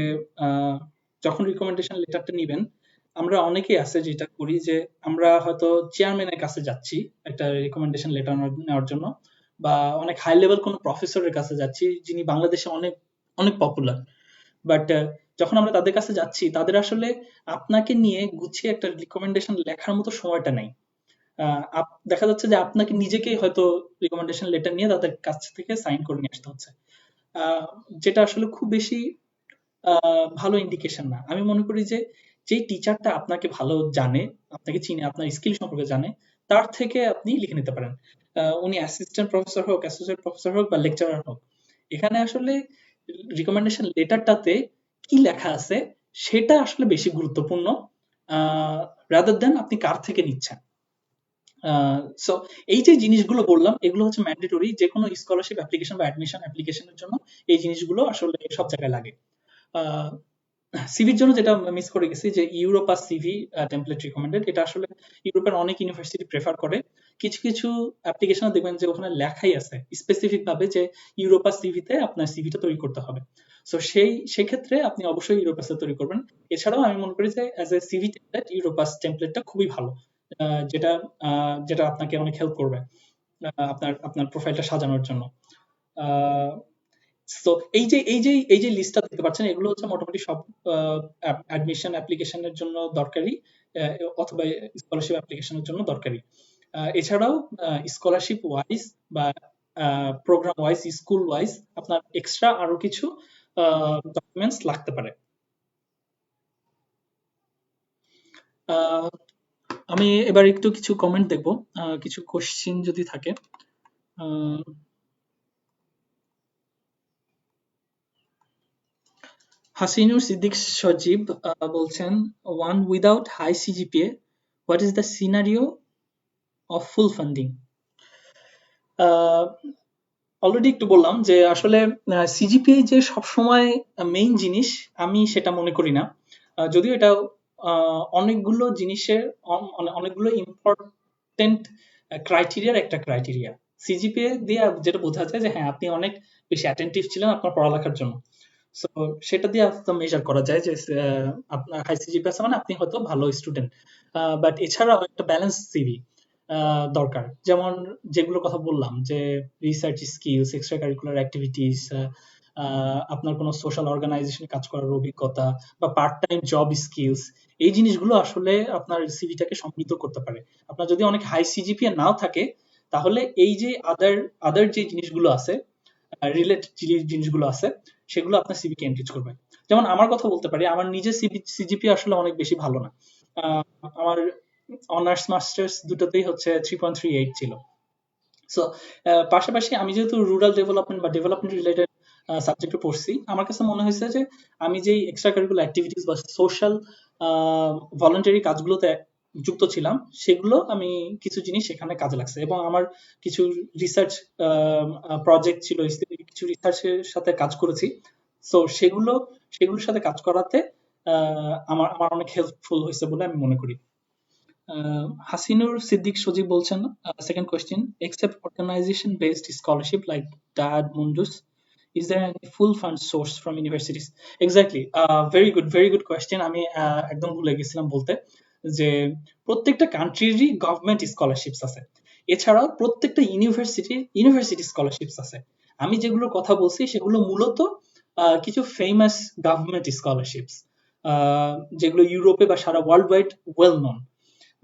আহ, যখন রিকমেন্ডেশন লেটারটা নিবেন, আমরা অনেকেই আছে যেটা করি যে আমরা হয়তো চেয়ারম্যানের কাছে যাচ্ছি একটা রিকমেন্ডেশন লেটার নেওয়ার জন্য, বা অনেক হাই লেভেল কোনো প্রফেসরের কাছে যাচ্ছি যিনি বাংলাদেশে অনেক অনেক পপুলার। বাট যখন আমরা তাদের কাছে যাচ্ছি, তাদের আসলে আপনাকে নিয়ে গুছিয়ে একটা রিকমেন্ডেশন লেখার মতো সময়টা নাই। দেখা যাচ্ছে যে আপনাকে নিজেকেই হয়তো রিকমেন্ডেশন লেটার নিয়ে তাদের কাছ থেকে সাইন করে নিয়ে আসতে হচ্ছে। আহ, যেটা আসলে খুব বেশি ভালো ইন্ডিকেশন না। আমি মনে করি যে যেই টিচারটা আপনাকে ভালো জানে, আপনাকে চিনে, আপনার স্কিল সম্পর্কে জানে, তার থেকে আপনি লিখে নিতে পারেন। উনি অ্যাসিস্ট্যান্ট প্রফেসর হোক, অ্যাসোসিয়েট প্রফেসর হোক বা লেকচারার হোক, এখানে আসলে রিকমেন্ডেশন লেটারটাতে কি লেখা আছে সেটা আসলে বেশি গুরুত্বপূর্ণ, রাদার দেন আপনি কার থেকে নিচ্ছেন। সো এই যে জিনিসগুলো বললাম, এগুলো হচ্ছে ম্যান্ডেটরি যে কোনো স্কলারশিপ অ্যাপ্লিকেশন বা অ্যাডমিশন অ্যাপ্লিকেশনের জন্য। এই জিনিসগুলো আসলে সব জায়গায় লাগে। সিভির জন্য যেটা মিস করে গেছি, যে ইউরোপাস সিভি টেমপ্লেট রিকমেন্ডেড, এটা আসলে ইউরোপের অনেক ইউনিভার্সিটি প্রেফার করে। কিছু কিছু অ্যাপ্লিকেশন দেখবেন যে ওখানে লেখাই আছে স্পেসিফিক ভাবে যে ইউরোপাস সিভিতে আপনার সিভিটা তৈরি করতে হবে। সো সেক্ষেত্রে আপনি অবশ্যই ইউরোপাসে তৈরি করবেন। এছাড়াও আমি মনে করি যে as a CV template Europass টেমপ্লেটটা খুবই ভালো, যেটা যেটা আপনাকে অনেক হেল্প করবে আপনার আপনার প্রোফাইলটা সাজানোর জন্য। আহ, তো এই যে লিস্টটা দেখতে পাচ্ছেন, এগুলো হচ্ছে মোটামুটি সব অ্যাডমিশন অ্যাপ্লিকেশনের জন্য দরকারি, অথবা স্কলারশিপ অ্যাপ্লিকেশনের জন্য দরকারি। এছাড়াও স্কলারশিপ ওয়াইজ বা প্রোগ্রাম ওয়াইজ, স্কুল ওয়াইজ আপনার এক্সট্রা আরো কিছু ডকুমেন্টস লাগতে পারে। আহ, আমি এবার একটু কিছু কমেন্ট দেখবো, কিছু কোশ্চিন যদি থাকে। আহ, হাসিনুর সিদ্দিক সজীব বলছেন, one without high CGPA, what is the scenario of full funding? Already একটু বললাম যে আসলে সিজিপিএ যে সবসময় মেইন জিনিস, আমি সেটা মনে করি না। যদিও এটা অনেকগুলো জিনিসের অনেকগুলো ইম্পর্টেন্ট ক্রাইটেরিয়ার একটা ক্রাইটেরিয়া। সিজিপিএ দিয়ে যেটা বোঝা যায় যে হ্যাঁ, আপনি অনেক বেশি অ্যাটেন্টিভ ছিলেন আপনার পড়ালেখার জন্য। সো সেটা দিয়ে তো মেজার করা যায় যে আপনার হাই সিজিপিএ আছে মানে আপনি হয়তো ভালো স্টুডেন্ট। বাট এছাড়াও একটা ব্যালেন্স সিভি দরকার। যেমন যেগুলোর কথা বললাম, যে research skills, extra curricular activities, আপনার কোনো সোশ্যাল অর্গানাইজেশনে কাজ করার অভিজ্ঞতা বা পার্ট টাইম জব স্কিলস, এই জিনিসগুলো আসলে আপনার সিভিটাকে সমৃদ্ধ করতে পারে। আপনার যদি অনেক হাই সিজিপিএ নাও থাকে, তাহলে এই যে আদার আদার যে জিনিসগুলো আছে, রিলেটেড যে জিনিসগুলো আছে, সেগুলো আপনার সিভিকে এনরিচ করবে। যেমন আমার কথা বলতে পারি, আমার নিজের সিজিপিএ আসলে অনেক বেশি ভালো না। আমার অনার্স মাস্টার্স দুটোতেই হচ্ছে 3.38 ছিল। সো পাশাপাশি আমি যেহেতু রুরাল ডেভেলপমেন্ট বা ডেভেলপমেন্ট রিলেটেড সাবজেক্টে পড়ছি, আমার কাছে মনে হয়েছে যে আমি যেই এক্সট্রা কারিকুলার অ্যাক্টিভিটিস বা সোশ্যাল ভলান্টারি কাজগুলোতে যুক্ত ছিলাম, সেগুলো আমি কিছু জিনিস সেখানে কাজে লাগছে, এবং আমার কিছু রিসার্চ প্রজেক্ট ছিল, কিছু রিসার্চের সাথে কাজ করেছি। সো সেগুলোর সাথে কাজ করাতে আমার আমার অনেক হেল্পফুল হয়েছে বলে আমি মনে করি। হাসিনুর সিদ্দিক সজীব বলছেন, second question, except organization based scholarship like DAD Mundus, is there any full fund source from universities? Exactly, very good question. আমি একদম ভুলে গেছিলাম বলতে, যে প্রত্যেকটা কান্ট্রিরই গভর্নমেন্ট স্কলারশিপস আছে, এছাড়াও প্রত্যেকটা ইউনিভার্সিটি স্কলারশিপস আছে। আমি যেগুলোর কথা বলছি সেগুলো মূলত কিছু ফেমাস গভর্নমেন্ট স্কলারশিপস, যেগুলো ইউরোপে বা সারা world wide well known.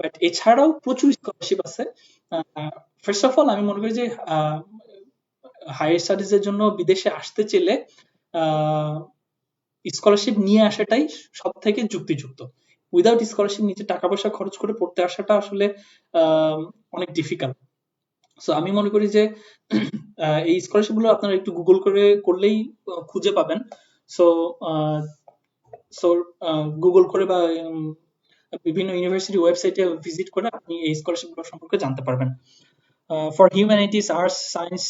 But এছাড়াও প্রচুর স্কলারশিপ আছে। ফার্স্ট অফ অল আমি মনে করি যে হায়ার স্টাডিজ এর জন্য বিদেশে আসতে চাইলে স্কলারশিপ নিয়ে আসাটাই সব থেকে যুক্তিযুক্ত। উইদাউট স্কলারশিপ নিজে টাকা পয়সা খরচ করে পড়তে আসাটা আসলে অনেক ডিফিকাল্ট। সো আমি মনে করি যে এই স্কলারশিপ গুলো আপনারা একটু গুগল করে করলেই খুঁজে পাবেন। সো সো গুগল করে বা বিভিন্ন ইউনিভার্সিটি ওয়েবসাইটে ভিজিট করে আপনি এই স্কলারশিপ গুলো সম্পর্কে জানতে পারবেন। For humanities, arts, science,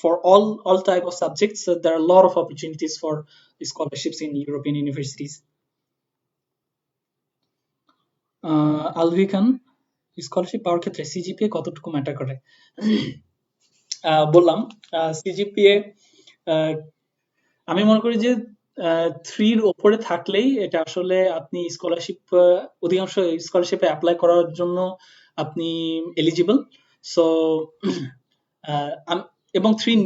for all type of subjects, there are a lot of opportunities for scholarships in European universities. Alvi Khan, scholarship পাওয়ার ক্ষেত্রে সিজিপিএ কতটুকু ম্যাটার করে? বললাম, সিজিপিএ আমি মনে করি যে 3 এর উপরে থাকলেই এটা আসলে আপনি স্কলারশিপ, অধিকাংশ স্কলারশিপে অ্যাপ্লাই করার জন্য আপনি এলিজিবল। সো এবং 3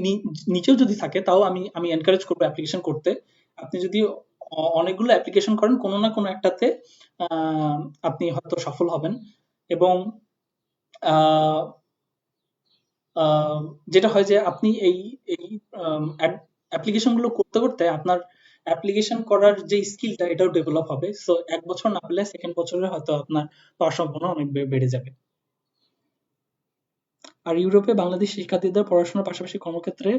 নিচেও যদি থাকে তাও আমি এনকারেজ করবো অ্যাপ্লিকেশন করতে। আপনি যদি অনেকগুলো অ্যাপ্লিকেশন করেন কোনো না কোনো একটাতে আহ, আপনি হয়তো সফল হবেন। এবং আহ, আহ, যেটা হয় যে আপনি এই এই অ্যাপ্লিকেশন গুলো করতে করতে আপনার অ্যাপ্লিকেশন করার যে স্কিলটা এটাও ডেভেলপ হবে। সো 1 বছর না পেলে সেকেন্ড বছরে হয়তো আপনার পাওয়ার সম্ভাবনা অনেক বেড়ে যাবে। আর ইউরোপে বাংলাদেশি শিক্ষার্থীদের পড়াশোনার পাশাপাশি কর্মক্ষেত্রে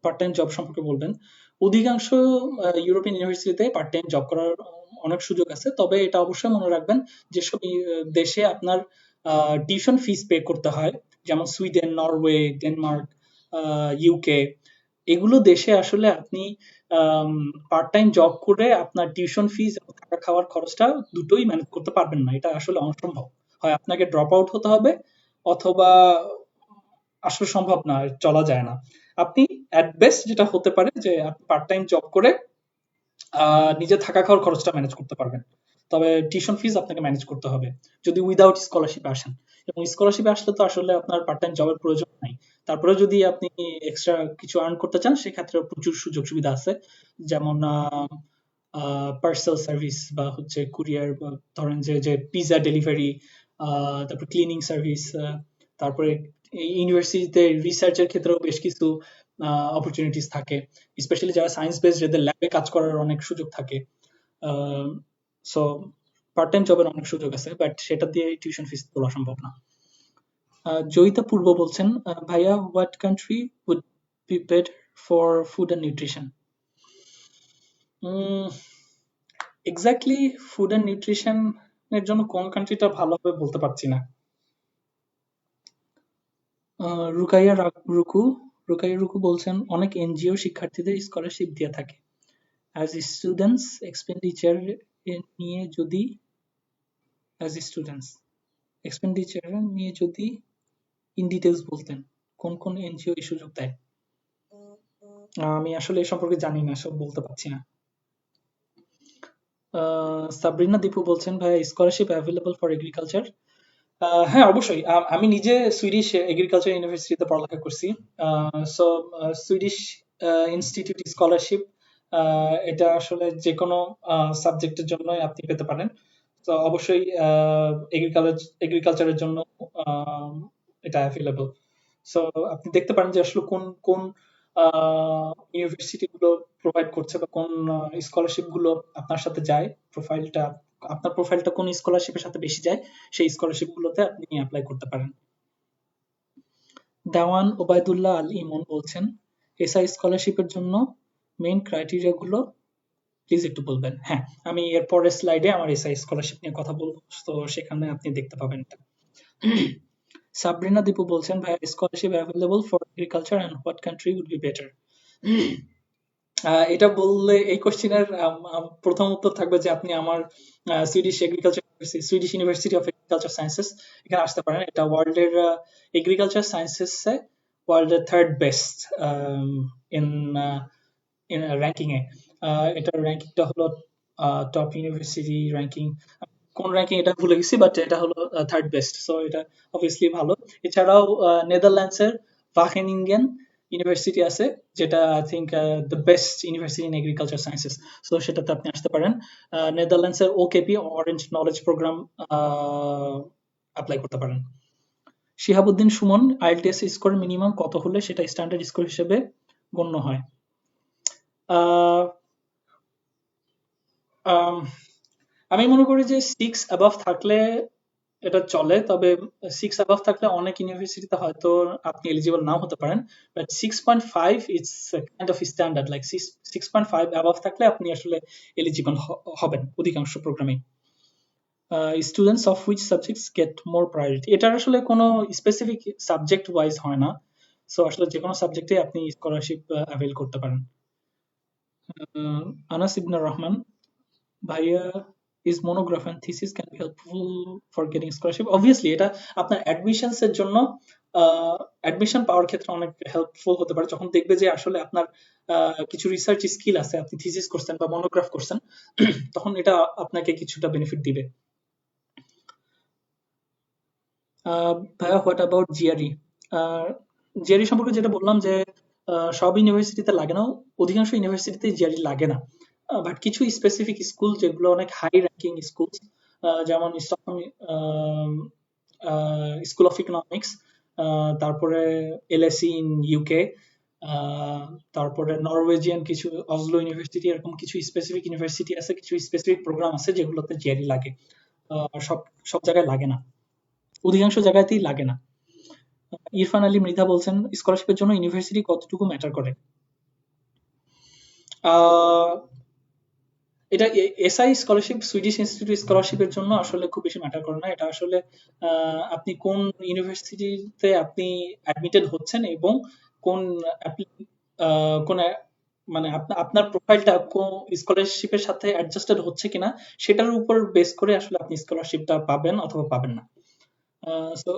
পার্ট টাইম জব সম্পর্কে বলবেন। অধিকাংশ ইউরোপিয়ান ইউনিভার্সিটিতে পার্ট টাইম জব করার অনেক সুযোগ আছে, তবে এটা অবশ্যই মনে রাখবেন যেসব দেশে আপনার টিউশন ফিস পে করতে হয়, যেমন সুইডেন, নরওয়ে, ডেনমার্ক, ইউকে, এগুলো দেশে আসলে আপনি পার্ট টাইম জব করে আপনার টিউশন ফিস এবং থাকা খাওয়ার খরচটা দুটোই ম্যানেজ করতে পারবেন না, এটা আসলে অসম্ভব। হয় আপনাকে ড্রপ আউট হতে হবে, অথবা আসলে সম্ভব না, চলা যায় না। আপনি অ্যাট বেস্ট যেটা হতে পারে যে আপনি পার্ট টাইম জব করে নিজে থাকা খাওয়ার খরচটা ম্যানেজ করতে পারবেন, তবে টিউশন ফিস আপনাকে ম্যানেজ করতে হবে যদি উইদাউট স্কলারশিপ আসেন। এবং স্কলারশিপে আসলে তো আসলে আপনার পার্ট টাইম জবের প্রয়োজন নাই। তারপরে যদি আপনি এক্সট্রা কিছু আর্ন করতে চান সেক্ষেত্রে প্রচুর সুযোগ সুবিধা আছে, যেমন পার্সেল সার্ভিস বা হচ্ছে কুরিয়ার, ধরেন যে যে পিজা ডেলিভারি, তারপর ক্লিনিং সার্ভিস, তারপরে ইউনিভার্সিটিতে রিসার্চের ক্ষেত্রেও বেশ কিছু অপরচুনিটিস থাকে, স্পেশালি যারা সায়েন্স বেসড, যাদের ল্যাবে কাজ করার অনেক সুযোগ থাকে। সো পার্ট টাইম জবের অনেক সুযোগ আছে, বাট সেটা দিয়ে টিউশন ফিস তোলা সম্ভব না। জয়িতা পূর্ব বলছেন, ভাইয়া what country would be better for food and nutrition? Exactly food and nutrition এর জন্য কোন কান্ট্রিটা ভালো হবে বলতে পারছি না। রুকাইয়া রুকু রুকাইয়া রুকু বলছেন, অনেক এনজিও শিক্ষার্থীদের স্কলারশিপ দিয়ে থাকে। অ্যাজ স্টুডেন্টস এক্সপেন্ডিচার নিয়ে যদি অ্যাজ স্টুডেন্টস এক্সপেন্ডিচার নিয়ে যদি ইন ডিটেলস বলতেন, কোন কোন এনজিও এই সুযোগ দেয়? আমি আসলে এ সম্পর্কে জানি না, সব বলতে পারছি না। সাবরিনা দীপু বলছেন, ভাই স্কলারশিপ অ্যাভেলেবল ফর এগ্রিকালচার? হ্যাঁ, অবশ্যই। আমি নিজে সুইডিশ এগ্রিকালচার ইউনিভার্সিটিতে পড়ালেখা করছি। সো সুইডিশ ইনস্টিটিউট স্কলারশিপ, এটা আসলে যে কোনো সাবজেক্টের জন্য আপনি পেতে পারেন। তো অবশ্যই এগ্রিকালচারের জন্য আহ, এটা অ্যাভেলেবল। সো আপনি দেখতে পারেন যে আসলে কোন কোন ইউনিভার্সিটি গুলো প্রোভাইড করছে বা কোন স্কলারশিপ গুলো আপনার সাথে যায়, প্রোফাইলটা, আপনার প্রোফাইলটা কোন স্কলারশিপের সাথে বেশি যায় সেই স্কলারশিপ গুলোতে আপনি অ্যাপ্লাই করতে পারেন। দেওয়ান ওবায়দুল্লাহ আল ইমন বলছেন, এসআই স্কলারশিপের জন্য মেইন ক্রাইটেরিয়া গুলো প্লিজ একটু বলবেন। হ্যাঁ, আমি এর পরের স্লাইডে আমার এসআই স্কলারশিপ নিয়ে কথা বলবো, তো সেখানে আপনি দেখতে পাবেন এটা। সাবরিনা দীপু বলছেন, ভাই scholarship available for agriculture and what country would be better? এটা বললে এই কোশ্চেনের প্রথম উত্তর থাকবে যে আপনি আমার Swedish university of agriculture sciences এখানে আসতে পারেন। এটা ওয়ার্ল্ডের এগ্রিকালচার সায়েন্সেসে ওয়ার্ল্ডের third best in in ranking এ। এটার র্যাঙ্কিংটা হলো টপ ইউনিভার্সিটি র্যাঙ্কিং, কোন র্যাঙ্কিং এটা ভুলে গেছি, বাট এটা হলো থার্ড বেস্ট, সো এটা অবভিয়াসলি ভালো। এছাড়াও নেদারল্যান্ডসের ভাখেনিংগেন ইউনিভার্সিটি আছে, যেটা I think the best university in agriculture sciences, so সেটাতে আপনি আসতে পারেন। নেদারল্যান্ডসের OKP orange knowledge programme apply করতে পারেন। Shihabuddin Suman, IELTS score minimum কত হলে সেটা স্ট্যান্ডার্ড স্কোর হিসেবে গণ্য হয়? আহ, আম, আমি মনে করি যে 6 অ্যাবাভ থাকলে এটা চলে, তবে 6 অ্যাবাভ থাকলে অনেক ইউনিভার্সিটিতে হয়তো আপনি এলিজিবল নাও হতে পারেন, but 6.5 it's kind of standard, like 6.5 above থাকলে আপনি আসলে এলিজিবল হবেন অধিকাংশ প্রোগ্রামে। Students of which subjects get more priority, এটা আসলে কোনো স্পেসিফিক সাবজেক্ট ওয়াইজ হয় না, সো আসলে যে কোনো সাবজেক্টে আপনি স্কলারশিপ অ্যাভেল করতে পারেন। আনাস ইবনুর রহমান, ভাইয়া is monograph and thesis can be helpful for getting scholarship? Obviously এটা আপনার অ্যাডমিশনস এর জন্য অ্যাডমিশন পাওয়ার ক্ষেত্রে অনেক হেল্পফুল হতে পারে, যখন দেখবে যে আসলে আপনার কিছু রিসার্চ স্কিল আছে, আপনি থিসিস করছেন বা মনোগ্রাফ করছেন, তখন এটা আপনাকে কিছুটা বেনিফিট দিবে। ভাইয়া হোয়াট অ্যাবাউট জিআরই? জিআরই সম্পর্কে যেটা বললাম যে সব ইউনিভার্সিটিতে লাগে না, অধিকাংশ ইউনিভার্সিটিতে জিআরই লাগে না। বাট কিছু স্পেসিফিক স্কুল যেগুলো অনেক হাই র্যাঙ্কিং স্কুল, যেমন স্টকহোম স্কুল অফ ইকোনমিক্স, তারপরে এলএসই ইন ইউকে, তারপরে নরওয়েজিয়ান কিছু অসলো ইউনিভার্সিটি, এরকম কিছু স্পেসিফিক ইউনিভার্সিটি আছে, কিছু স্পেসিফিক প্রোগ্রাম আছে যেগুলোতে জিআরই লাগে। সব সব জায়গায় লাগে না, অধিকাংশ জায়গাতেই লাগে না। ইরফান আলী মৃধা বলছেন স্কলারশিপের জন্য ইউনিভার্সিটি কতটুকু ম্যাটার করে। আহ, এটা এসআই স্কলারশিপ, সুইডিশ ইনস্টিটিউট স্কলারশিপের জন্য আসলে খুব বেশি ম্যাটার করে না। এটা আসলে আপনি কোন ইউনিভার্সিটিতে আপনি অ্যাডমিটেড হচ্ছেন এবং কোন কোন মানে আপনার প্রোফাইলটা কোন স্কলারশিপের সাথে অ্যাডজাস্টেড হচ্ছে কিনা সেটার উপর বেস করে আসলে আপনি স্কলারশিপটা পাবেন অথবা পাবেন না। সো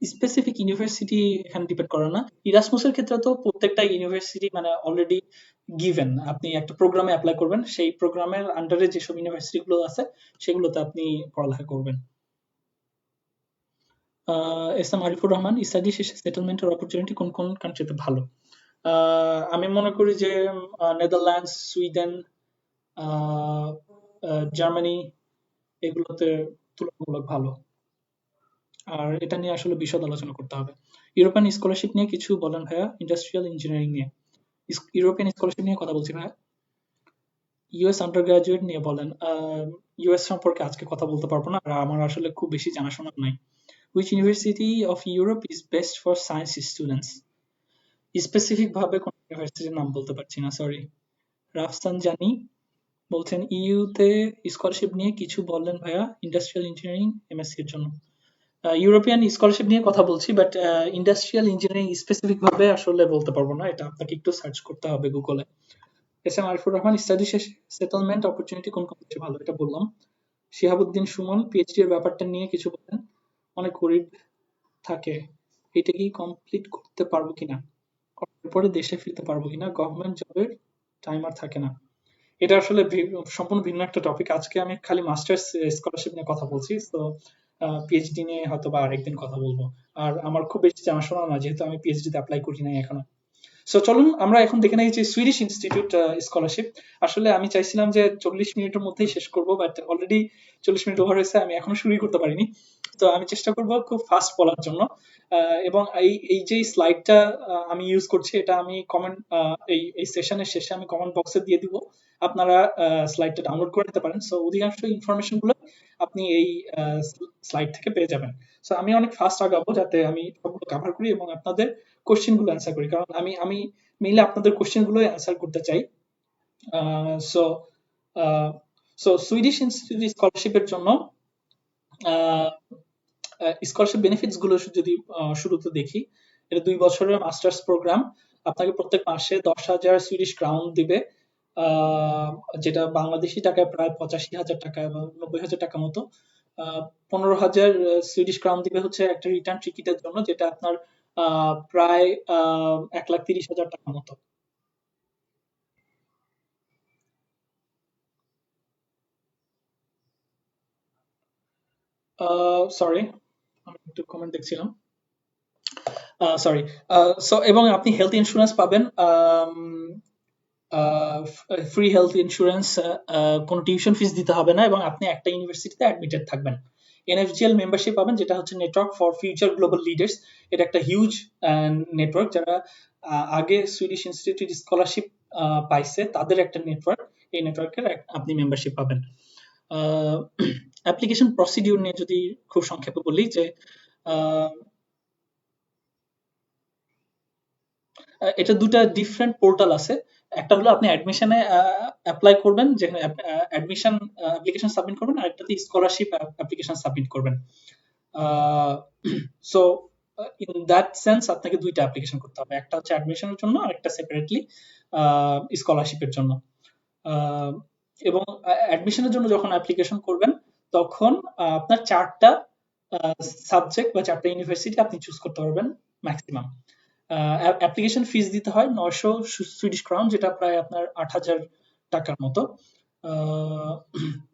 স্পেসিফিক ইউনিভার্সিটি এখানে ডিপেন্ড করে না। ইরাসমাসের ক্ষেত্রে তো প্রত্যেকটা ইউনিভার্সিটি মানে অলরেডি গিভেন, আপনি একটা প্রোগ্রামে অ্যাপ্লাই করবেন, সেই প্রোগ্রামের আন্ডারে যেসব ইউনিভার্সিটি গুলো আছে সেগুলোতে আপনি পড়ালেখা করবেন। S M Arifur Rahman, study শেষে সেটেলমেন্টের অপরচুনিটি কোন কোন কান্ট্রিতে ভালো? আমি মনে করি যে নেদারল্যান্ডস, সুইডেন, জার্মানি এগুলোতে তুলনামূলক ভালো। আর এটা নিয়ে আসলে বিশদ আলোচনা করতে হবে। ইউরোপিয়ান স্কলারশিপ নিয়ে কিছু বলেন ভাইয়া, ইন্ডাস্ট্রিয়াল ইঞ্জিনিয়ারিং নিয়ে। ইউরোপিয়ান স্কলারশিপ নিয়ে কথা বলছি ভাইয়া। ইউএস আন্ডার গ্রাজুয়েট নিয়ে বলেন। ইউএস সম্পর্কে আজকে কথা বলতে পারবো না, আর আমার আসলে খুব বেশি জানাশোনা নাই। Which university of Europe is best for science students? Specific ভাবে কোন ইউনিভার্সিটির নাম বলতে পারছি না, সরি। রাফসান জানি বলছেন ইউতে স্কলারশিপ নিয়ে কিছু বললেন ভাইয়া, ইন্ডাস্ট্রিয়াল ইঞ্জিনিয়ারিং এমএসসি এর জন্য। ইউরোপিয়ান স্কলারশিপ নিয়ে কথা বলছি, বাট ইন্ডাস্ট্রিয়াল ইঞ্জিনিয়ারিং স্পেসিফিক ভাবে আসলে বলতে পারবো না, এটা আপনাকে একটু সার্চ করতে হবে গুগলে। S M Arifur Rahman, study শেষে সেটেলমেন্ট অপরচুনিটি কোন কোন দেশে ভালো, এটা বললাম। শিহাবুদ্দিন সুমন, পিএইচডি এর ব্যাপারটা নিয়ে কিছু বলেন। অনেক গরিব থাকে, এটা কি কমপ্লিট করতে পারবো কিনা, করার পরে দেশে ফিরতে পারবো কিনা, গভর্নমেন্ট জবের টাইমার থাকে না। এটা আসলে সম্পূর্ণ ভিন্ন একটা টপিক। আজকে আমি খালি মাস্টার্স স্কলারশিপ নিয়ে কথা বলছি, তো পিএইচডি নিয়ে হয়তো বা আরেকদিন কথা বলবো। আর আমার খুব বেশি জানাশোনা না, যেহেতু আমি পিএইচডি তে অ্যাপ্লাই করি নাই এখনো। সো চলুন আমরা এখন দেখে নিই যে সুইডিশ ইনস্টিটিউট স্কলারশিপ। আসলে আমি চাইছিলাম যে 40 মিনিটের মধ্যেই শেষ করব, বাট অলরেডি 40 মিনিট ওভার হয়েছে, আমি এখনো শুরুই করতে পারিনি। তো আমি চেষ্টা করব খুব ফাস্ট বলার জন্য। এবং এই এই যে স্লাইডটা আমি ইউজ করছি, এটা আমি কমেন্ট, এই এই সেশনের শেষে আমি কমেন্ট বক্সে দিয়ে দিব, আপনারা স্লাইডটা ডাউনলোড করে নিতে পারেন। সো অধিকাংশ ইনফরমেশন গুলো আপনি এই স্লাইড থেকে পেয়ে যাবেন। সো আমি অনেক ফাস্ট আগাবো যাতে আমি সবগুলো কভার করি এবং আপনাদের কোশ্চেন গুলো অ্যান্সার করি, কারণ আমি আমি মেইনলি আপনাদের কোশ্চেন গুলো অ্যান্সার করতে চাই। সো সো সুইডিশ ইনস্টিটিউট স্কলারশিপের জন্য স্কলারশিপ বেনিফিটস গুলো যদি শুরুতে দেখি, এটা 2 বছরের মাস্টার্স প্রোগ্রাম। আপনাকে প্রত্যেক মাসে 10,000 সুইডিশ ক্রাউন দিবে, যেটা বাংলাদেশি টাকায় প্রায় 85,000 টাকা বা 90,000 টাকা মতো। 15,000 সুইডিশ ক্রাউন দিবে হচ্ছে একটা রিটার্ন টিকিটের জন্য, যেটা আপনার প্রায় 1,30,000 টাকা মতো। সরি, আমি একটু কমেন্ট দেখছিলাম, সরি। সো এবং আপনি হেলথ ইন্স্যুরেন্স পাবেন, ফ্রি হেলথ ইন্স্যুরেন্স, কোনো টিউশন ফিস দিতে হবে না, এবং আপনি একটা ইউনিভার্সিটিতে অ্যাডমিটেড থাকবেন। এনএফজিএল মেম্বারশিপ পাবেন, যেটা হচ্ছে network for future global leaders. এটা একটা হিউজ নেটওয়ার্ক, যারা আগে সুইডিশ ইনস্টিটিউট স্কলারশিপ পাইছে তাদের একটা নেটওয়ার্ক। এই নেটওয়ার্কের আপনি মেম্বারশিপ পাবেন। অ্যাপ্লিকেশন প্রসিডিউর নিয়ে যদি খুব সংক্ষেপে বলি যে আহ, এটা দুটা ডিফারেন্ট পোর্টাল আছে। একটা হলো আপনি অ্যাডমিশনে অ্যাপ্লাই করবেন, যেখানে অ্যাডমিশন অ্যাপ্লিকেশন সাবমিট করবেন, আর একটাতে স্কলারশিপ অ্যাপ্লিকেশন সাবমিট করবেন। সো ইন দ্যাট সেন্স আপনাকে দুইটা অ্যাপ্লিকেশন করতে হবে, একটা হচ্ছে অ্যাডমিশনের জন্য আর একটা সেপারেটলি স্কলারশিপের জন্য। আহ, এবং অ্যাডমিশনের জন্য যখন অ্যাপ্লিকেশন করবেন, তখন আপনার 4টা সাবজেক্ট বা 4টা ইউনিভার্সিটি আপনি চুজ করতে পারবেন ম্যাক্সিমাম। অ্যাপ্লিকেশন ফিস দিতে হয় 900 সুইডিশ ক্রাউন, যেটা প্রায় আপনার 8,000 টাকার মতো।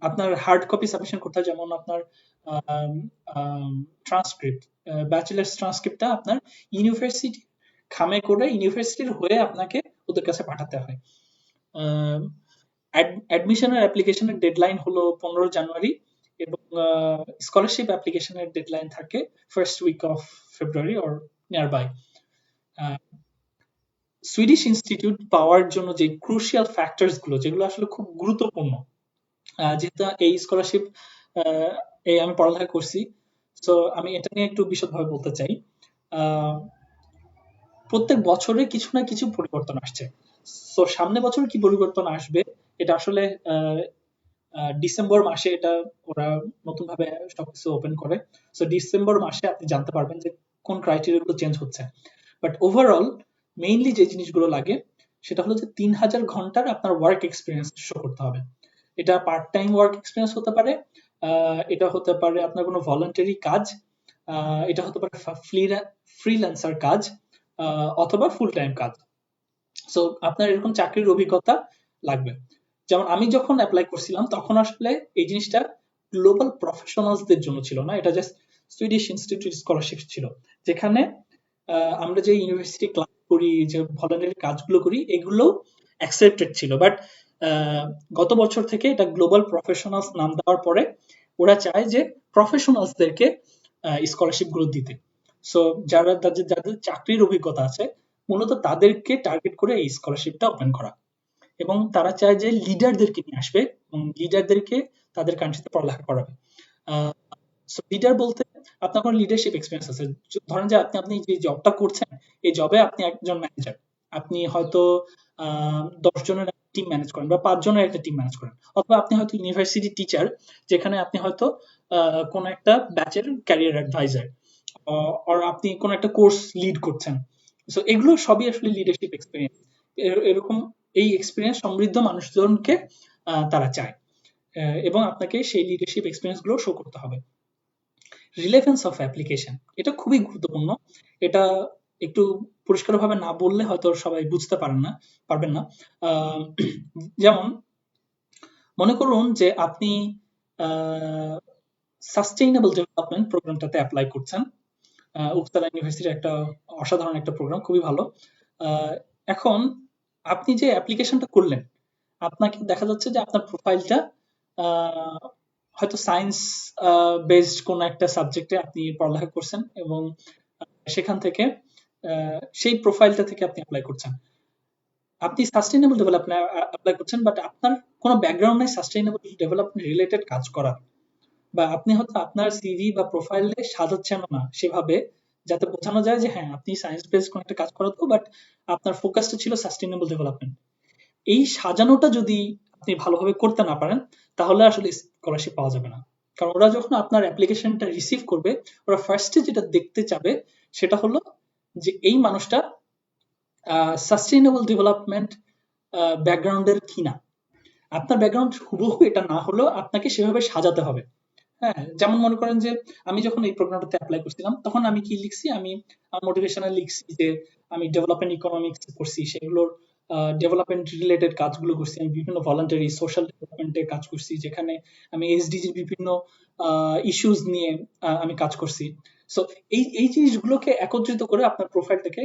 আপনার হার্ড কপি সাবমিশন করতে হয়, যেমন আপনার ট্রান্সক্রিপ্ট, ব্যাচেলার্স ট্রান্সক্রিপ্টটা আপনার ইউনিভার্সিটি খামে করে ইউনিভার্সিটির হয়ে আপনাকে ওদের কাছে পাঠাতে হয়। অ্যাডমিশনের অ্যাপ্লিকেশনের ডেডলাইন হলো 15 জানুয়ারি, এবং স্কলারশিপ অ্যাপ্লিকেশনের ডেডলাইন থাকে first week of February or near by. Swedish Institute পাওয়ার জন্য যে ক্রুশিয়াল ফ্যাক্টরস গুলো, যেগুলো আসলে খুব গুরুত্বপূর্ণ, যেহেতু এই স্কলারশিপ এই আমি পড়ালেখা করছি, তো আমি এটা নিয়ে একটু বিশদভাবে বলতে চাই। প্রত্যেক বছরে কিছু না কিছু পরিবর্তন আসছে। তো সামনে বছর কি পরিবর্তন আসবে এটা আসলে ডিসেম্বর মাসে এটা ওরা নতুন ভাবে সবকিছু ওপেন করে। সো ডিসেম্বর মাসে আপনি জানতে পারবেন যে কোন ক্রাইটেরিয়া গুলো চেঞ্জ হচ্ছে। বাট ওভারঅল মেইনলি যে জিনিসগুলো লাগে সেটা হলো যে 3000 ঘন্টার আপনার ওয়ার্ক এক্সপিরিয়েন্স শো করতে হবে। এটা পার্ট টাইম ওয়ার্ক এক্সপিরিয়েন্স হতে পারে, এটা হতে পারে আপনার কোনো ভলান্টারি কাজ, এটা হতে পারে ফ্রিল্যান্সার কাজ, অথবা ফুল টাইম কাজ। সো আপনার এরকম চাকরির অভিজ্ঞতা লাগবে। যেমন আমি যখন অ্যাপ্লাই করছিলাম তখন আসলে এই জিনিসটা গ্লোবাল প্রফেশনালসদের জন্য ছিল না, এটা জাস্ট সুইডিশ ইনস্টিটিউট স্কলারশিপ ছিল, যেখানে আমরা যে ইউনিভার্সিটি ক্লাস করি, যে ভলান্টারি কাজগুলো করি, এগুলো অ্যাকসেপ্টেড ছিল। বাট গত বছর থেকে এটা গ্লোবাল প্রফেশনালস নাম দেওয়ার পরে ওরা চায় যে প্রফেশনালসদেরকে স্কলারশিপ গুলো দিতে। সো যারা যাদের চাকরির অভিজ্ঞতা আছে মূলত তাদেরকে টার্গেট করে এই স্কলারশিপটা ওপেন করা, এবং তারা চায় যে লিডারদেরকে নিয়ে আসবে এবং লিডারদেরকে তাদের কান্ট্রিতে পড়ালেখা করাবে। লিডার বলতে আপনার কোনো লিডারশিপ এক্সপিরিয়েন্স আছে, ধরেন যে আপনি আপনি যে জবটা করছেন এই জবে আপনি একজন ম্যানেজার, আপনি হয়তো 10 জনের টিম ম্যানেজ করেন বা 5 জনের একটা টিম ম্যানেজ করেন, অথবা আপনি হয়তো ইউনিভার্সিটি টিচার, যেখানে আপনি হয়তো কোনো একটা ব্যাচের ক্যারিয়ার অ্যাডভাইজার, আর আপনি কোনো একটা কোর্স লিড করছেন। সো এগুলো সবই আসলে লিডারশিপ এক্সপিরিয়েন্স। এরকম এই এক্সপিরিয়েন্স সমৃদ্ধ মানুষজনকে তারা চায়, এবং আপনাকে সেই লিডারশিপ এক্সপিরিয়েন্স গুলো শো করতে হবে। রিলেভেন্স অফ অ্যাপ্লিকেশন, এটা খুবই গুরুত্বপূর্ণ। এটা একটু পরিষ্কারভাবে না বললে হয়তো সবাই বুঝতে পারবেন না। যেমন মনে করুন যে আপনি সাস্টেইনেবল ডেভেলপমেন্ট প্রোগ্রামটাতে অ্যাপ্লাই করছেন। উপসালা ইউনিভার্সিটির একটা অসাধারণ একটা প্রোগ্রাম, খুবই ভালো। এখন আপনি যে অ্যাপ্লিকেশনটা করলেন, আপনাকে দেখা যাচ্ছে যে আপনার প্রোফাইলটা হয়তো সায়েন্স বেসড কোনো একটা সাবজেক্টে আপনি পড়ালেখা করছেন, এবং সেখান থেকে সেই প্রোফাইলটা থেকে আপনি অ্যাপ্লাই করছেন। আপনি সাস্টেইনেবল ডেভেলপমেন্ট অ্যাপ্লাই করছেন, বাট আপনার কোনো ব্যাকগ্রাউন্ড নাই সাস্টেইনেবল ডেভেলপমেন্ট রিলেটেড কাজ করার, বা আপনি হয়তো আপনার সিভি বা প্রোফাইলে সাজাচ্ছেন না সেভাবে যাতে বোঝানো যায় যে হ্যাঁ আপনি সায়েন্স বেসড কোনো একটা কাজ করাতো, বাট আপনার ফোকাসটা ছিল সাস্টেইনেবল ডেভেলপমেন্ট। এই সাজানোটা যদি আপনি ভালোভাবে করতে না পারেন তাহলে আসলে স্কলারশিপ পাওয়া যাবে না। কারণ ওরা যখন আপনার অ্যাপ্লিকেশনটা রিসিভ করবে, ওরা ফার্স্টে যেটা দেখতে চাবে সেটা হলো যে এই মানুষটা সাস্টেইনেবল ডেভেলপমেন্ট ব্যাকগ্রাউন্ডের কিনা। আপনার ব্যাকগ্রাউন্ড হুবহু এটা না হলেও আপনাকে সেভাবে সাজাতে হবে। হ্যাঁ, যেমন মনে করেন যে আমি যখন এই প্রোগ্রামটাতে অ্যাপ্লাই করছিলাম তখন আমি কি লিখছি, আমি মোটিভেশনাল লিখছি যে আমি ডেভেলপমেন্ট ইকোনমিক্স করছি, সেগুলোর ডেভেলপমেন্ট রিলেটেড কাজগুলো করছি, আমি বিভিন্ন ভলান্টারি সোশ্যাল ডেভেলপমেন্টে কাজ করছি, যেখানে আমি এসডিজির বিভিন্ন ইস্যুস নিয়ে আমি কাজ করছি। সো এই জিনিসগুলোকে একত্রিত করে আপনার প্রোফাইলটাকে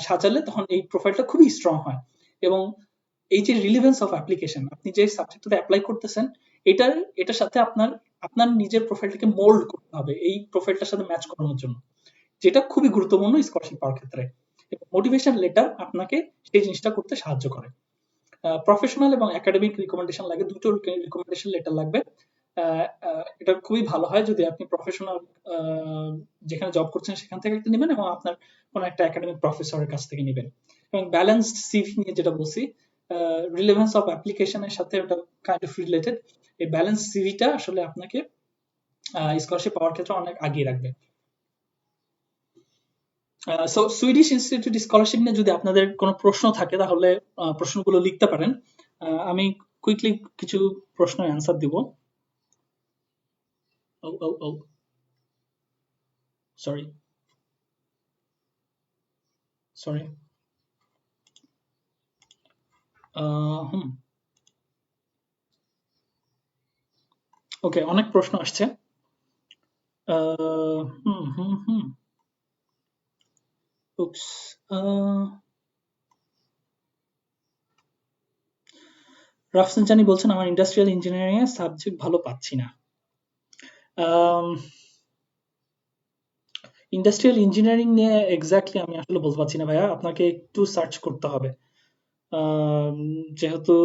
সাজালে তখন এই প্রোফাইলটা খুবই স্ট্রং হয়। এবং এই যে রিলেভেন্স অফ অ্যাপ্লিকেশন, আপনি যে সাবজেক্টটাতে অ্যাপ্লাই করতেছেন এটার সাথে আপনার আপনার নিজের প্রোফাইলটাকে মোল্ড করতে হবে এই প্রোফাইলটার সাথে ম্যাচ করানোর জন্য, যেটা খুবই গুরুত্বপূর্ণ স্কলারশিপ পাওয়ার ক্ষেত্রে। মোটিভেশন লেটার আপনাকে সেই জিনিসটা করতে সাহায্য করে। প্রফেশনাল এবং একাডেমিক রিকমেন্ডেশন লাগে, দুটো রিকমেন্ডেশন লেটার লাগবে। এটা খুবই ভালো হয় যদি আপনি প্রফেশনাল যেখানে জব করছেন সেখান থেকে একটা নেবেন, এবং আপনার কোনো একটা একাডেমিক প্রফেসরের কাছ থেকে নেবেন। এবং ব্যালেন্সড সিভি নিয়ে যেটা বলছি, রিলেভেন্স অফ অ্যাপ্লিকেশনের সাথে ওটা কাইন্ড অফ রিলেটেড। এই ব্যালেন্স সিভিটা আসলে আপনাকে স্কলারশিপ পাওয়ার ক্ষেত্রে অনেক আগিয়ে রাখবে। সো সুইডিশ ইনস্টিটিউট স্কলারশিপ নিয়ে যদি আপনাদের কোনো প্রশ্ন থাকে তাহলে প্রশ্নগুলো লিখতে পারেন, আমি কুইকলি কিছু প্রশ্নের অ্যান্সার দিব। সরি সরি ওকে, অনেক প্রশ্ন আসছে। হুম হুম হুম Oops. আহ, রাফসান জানি বলছেন আমার ইন্ডাস্ট্রিয়াল ইঞ্জিনিয়ারিং এর সাবজেক্ট ভালো পাচ্ছি না। ইন্ডাস্ট্রিয়াল ইঞ্জিনিয়ারিং নিয়ে এক্স্যাক্টলি আমি আসলে বলতে পারছি না ভাইয়া, আপনাকে একটু সার্চ করতে হবে। আম, যেহেতু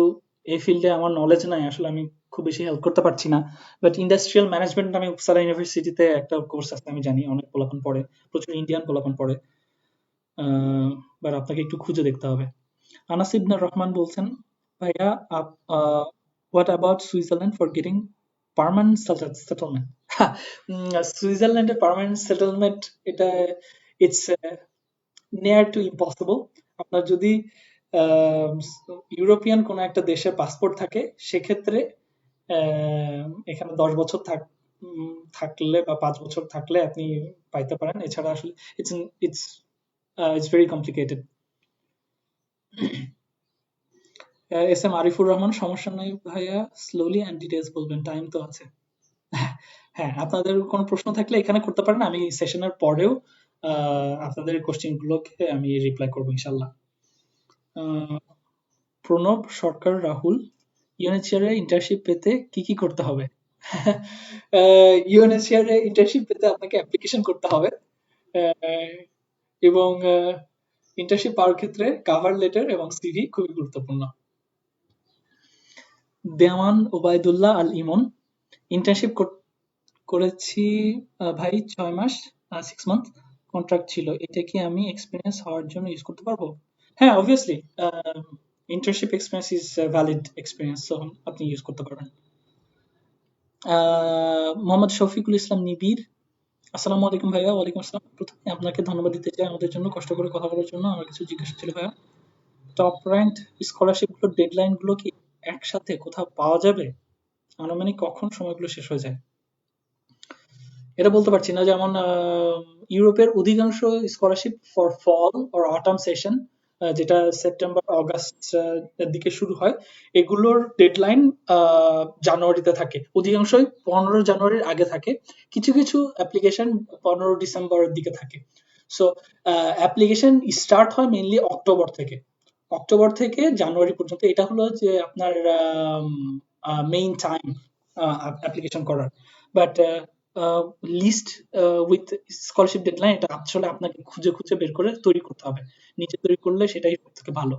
এই ফিল্ডে আমার নলেজ নাই, আসলে আমি খুব বেশি হেল্প করতে পারছি না। বাট ইন্ডাস্ট্রিয়াল ম্যানেজমেন্ট নামে উপসালা ইউনিভার্সিটিতে একটা কোর্স আছে, আমি জানি অনেক পোলাপান পড়ে, প্রচুর ইন্ডিয়ান পোলাপান পড়ে। বাট আপনাকে একটু খুঁজে দেখতে হবে। আনাস ইবনে রহমান বলছেন, ভাইয়া what about Switzerland for getting permanent settlement? সুইজারল্যান্ডের পার্মানেন্ট সেটেলমেন্ট, এটা ইটস নিয়ার টু ইম্পসিবল। আপনার যদি আহ, ইউরোপিয়ান কোনো একটা দেশের পাসপোর্ট থাকে, সেক্ষেত্রে এখানে 10 বছর থাকলে বা 5 বছর থাকলে আপনি পাইতে পারেন। এছাড়া আসলে it's it's it's very complicated. S M Arifur Rahman, সমস্যা নাই ভাইয়া, স্লোলি অ্যান্ড ডিটেলস বলবেন, টাইম তো আছে। হ্যাঁ, আপনাদের কোনো প্রশ্ন থাকলে এখানে করতে পারেন, আমি সেশনের পরেও আপনাদের কোশ্চেন গুলোকে আমি রিপ্লাই করবো ইনশাল্লাহ। আহ, প্রণব সরকার রাহুল, ইউএনএইচসিআর এ ইন্টার্নশিপ পেতে কি কি করতে হবে? ইউএনএইচসিআর এ ইন্টার্নশিপ পেতে আপনাকে অ্যাপ্লিকেশন করতে হবে, আহ, এবং ইন্টার্নশিপ পাওয়ার ক্ষেত্রে কভার লেটার এবং সিভি খুবই গুরুত্বপূর্ণ। দেওয়ান ওবায়দুল্লাহ আল ইমন, ইন্টার্নশিপ করেছি ভাই 6 মাস, 6 মান্থ কন্ট্রাক্ট ছিল, এটা কি আমি এক্সপিরিয়েন্স হওয়ার জন্য ইউজ করতে পারবো? হ্যাঁ, obviously internship experience is valid experience, so আপনি ইউজ করতে পারবেন। মোহাম্মদ শফিকুল ইসলাম নিবিড়, আসসালামু আলাইকুম ভাইয়া। ওয়ালাইকুম আসসালাম। প্রথমে আপনাকে ধন্যবাদ দিতে চাই আমাদের জন্য কষ্ট করে কথা বলার জন্য। আমার কিছু জিজ্ঞাসা ছিল ভাইয়া। টপ র্যাঙ্ক স্কলারশিপ গুলোর ডেডলাইন গুলো কি একসাথে কোথাও পাওয়া যাবে? আনুমানিক কখন সময়গুলো শেষ হয়ে যায়? এটা বলতে পারছি না। যেমন ইউরোপের অধিকাংশ scholarship for false or autumn session, যেটা সেপ্টেম্বর অগাস্ট এর দিকে শুরু হয়, এগুলোর ডেডলাইন জানুয়ারিতে থাকে, অধিকাংশই 15 জানুয়ারির আগে থাকে। কিছু কিছু অ্যাপ্লিকেশন 15 ডিসেম্বরের দিকে থাকে। সো অ্যাপ্লিকেশন স্টার্ট হয় মেইনলি অক্টোবর থেকে, অক্টোবর থেকে জানুয়ারি পর্যন্ত। এটা হলো যে আপনার মেইন টাইম অ্যাপ্লিকেশন করার। But list with scholarship deadline, এটা আসলে আপনাকে খুঁজে খুঁজে বের করে তৈরি করতে হবে। নিজে তৈরি করলে সেটাই সব থেকে ভালো।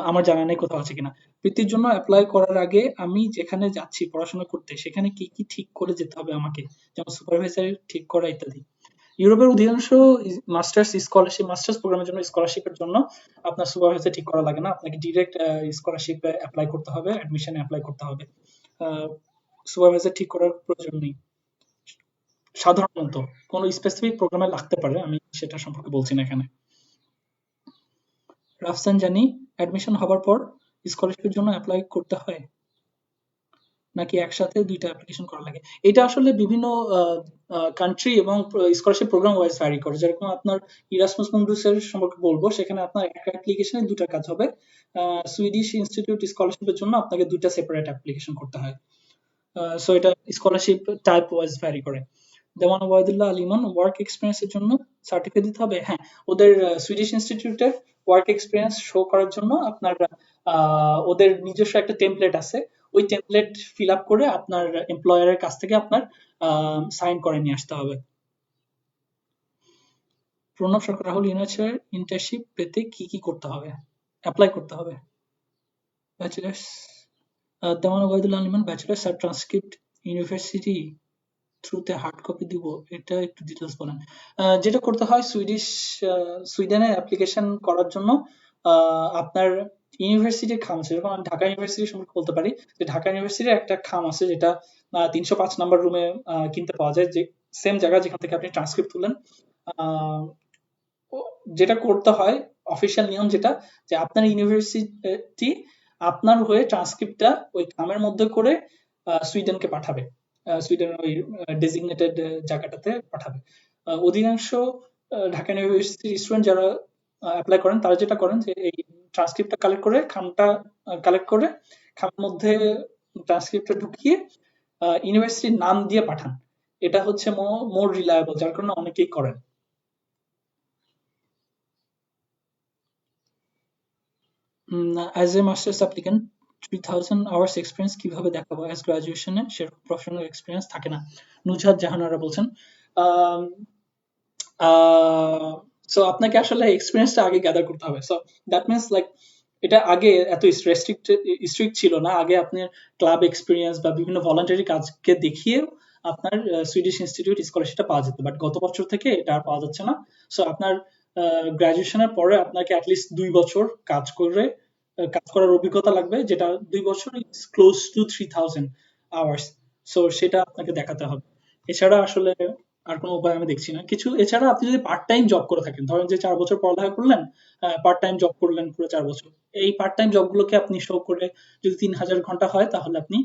আমার জানা নেই কোথাও আছে কিনা। বৃত্তির জন্য অ্যাপ্লাই করার আগে আমি যেখানে যাচ্ছি পড়াশোনা করতে, সেখানে কি কি ঠিক করে যেতে হবে আমাকে, যেমন সুপারভাইজার ঠিক করা ইত্যাদি? ইউরোপের অধিকাংশ মাস্টার্স প্রোগ্রামের জন্য স্কলারশিপের জন্য আপনার সুপারভাইজার ঠিক করা লাগে না, আপনাকে ডিরেক্ট স্কলারশিপে অ্যাপ্লাই করতে হবে, অ্যাডমিশনে অ্যাপ্লাই করতে হবে। সুপারভাইজার ঠিক করার প্রয়োজন নেই সাধারণত। কোনো স্পেসিফিক প্রোগ্রামে লাগতে পারে, আমি সেটা সম্পর্কে বলছি না এখানে। রাফসান জানি, অ্যাডমিশন হবার পর স্কলারশিপের জন্য অ্যাপ্লাই করতে হয় নাকি একসাথে দুইটা অ্যাপ্লিকেশন করা লাগে? এটা আসলে বিভিন্ন কান্ট্রি এবং স্কলারশিপ প্রোগ্রাম ওয়াইজ ভ্যারি করে। যেরকম আপনার ইরাসমাস মুন্ডাস এর সম্পর্কে বলবো, সেখানে আপনার একটা অ্যাপ্লিকেশনে দুটা কাজ হবে। সুইডিশ ইনস্টিটিউট স্কলারশিপের জন্য আপনাকে দুইটা সেপারেট অ্যাপ্লিকেশন করতে হয়। সো এটা স্কলারশিপ টাইপ ওয়াইজ ভ্যারি করে। দেওয়ান ওবায়দুল্লাহ আল ইমন, ওয়ার্ক এক্সপিরিয়েন্স এর জন্য সার্টিফিকেট দিতে হবে? হ্যাঁ, ওদের সুইডিশ ইনস্টিটিউটের ওয়ার্ক এক্সপিরিয়েন্স শো করার জন্য আপনার ওদের নিজস্ব একটা টেমপ্লেট আছে, ওই টেমপ্লেট ফিল আপ করে আপনার এমপ্লয়ারের কাছ থেকে আপনার সাইন করে নিয়ে আসতে হবে। প্রণব সরকার রাহুল, ইউনিভার্সিটির ইন্টার্নশিপ পেতে কি কি করতে হবে, অ্যাপ্লাই করতে হবে? ব্যাচেলার্স, দেওয়ান ওবায়দুল্লাহ আল ইমন, ব্যাচেলার্স আর ট্রান্সক্রিপ্ট ইউনিভার্সিটি থ্রুতে হার্ড কপি দিব, এটা একটু ডিটেলস বলেন। যেটা করতে হয়, সুইডেনে অ্যাপ্লিকেশন করার জন্য আপনার ইউনিভার্সিটির খাম আছে। যেরকম আমি ঢাকা ইউনিভার্সিটি সম্পর্কে বলতে পারি, যে ঢাকা ইউনিভার্সিটির একটা খাম আছে, যেটা 305 নম্বর রুমে কিনতে পাওয়া যায়, যে সেম জায়গা যেখান থেকে আপনি ট্রান্সক্রিপ্ট তুলেন। আহ, যেটা করতে হয়, অফিসিয়াল নিয়ম যেটা, যে আপনার ইউনিভার্সিটি আপনার হয়ে ট্রান্সক্রিপ্টটা ওই খামের মধ্যে করে সুইডেনকে পাঠাবে, সুইডেনের ওই ডেজিগনেটেড জায়গাটাতে পাঠাবে। অধিকাংশ ঢাকা ইউনিভার্সিটির স্টুডেন্ট যারা অ্যাপ্লাই করেন, তারা যেটা করেন যে এই ট্রান্সক্রিপ্টটা কালেক্ট করে, খামটা কালেক্ট করে খামের মধ্যে ট্রান্সক্রিপ্টটা ঢুকিয়ে ইউনিভার্সিটির নাম দিয়ে পাঠান। এটা হচ্ছে মোর রিলায়েবল, যার কারণে অনেকেই করেন। As a masters applicant 3000 hours experience কিভাবে দেখাবো, অ্যাজ গ্রাজুয়েশনে সেরকম প্রফেশনাল এক্সপিরিয়েন্স থাকে না। নুজহাত জাহানারা বলছেন। সো আপনাকে আসলে এক্সপিরিয়েন্সটা আগে গ্যাদার করতে হবে। সো দ্যাট মিনস লাইক এটা আগে এত স্ট্রিক্ট ছিল না। আগে আপনার ক্লাব এক্সপিরিয়েন্স বা বিভিন্ন ভলান্টারি কাজকে দেখিয়ে আপনার সুইডিশ ইনস্টিটিউট স্কলারশিপটা পাওয়া যেত, বাট গত বছর থেকে এটা আর পাওয়া যাচ্ছে না। সো আপনার গ্রাজুয়েশনের পরে আপনাকে অ্যাটলিস্ট 2 বছর কাজ করার অভিজ্ঞতা লাগবে, যেটা 2 বছর is close two 3000 hours. So সেটা আপনাকে দেখাতে হবে। এছাড়া আসলে আর কোনো উপায় আমি দেখছি না কিছু। এছাড়া আপনি যদি পার্ট টাইম জব করে থাকেন, ধরেন যে 4 বছর পড়ালেখা করলেন, পার্ট টাইম জব করলেন পুরো 4 বছর, এই পার্ট টাইম জবগুলোকে আপনি শো করে যদি 3000 ঘন্টা হয় তাহলে আপনি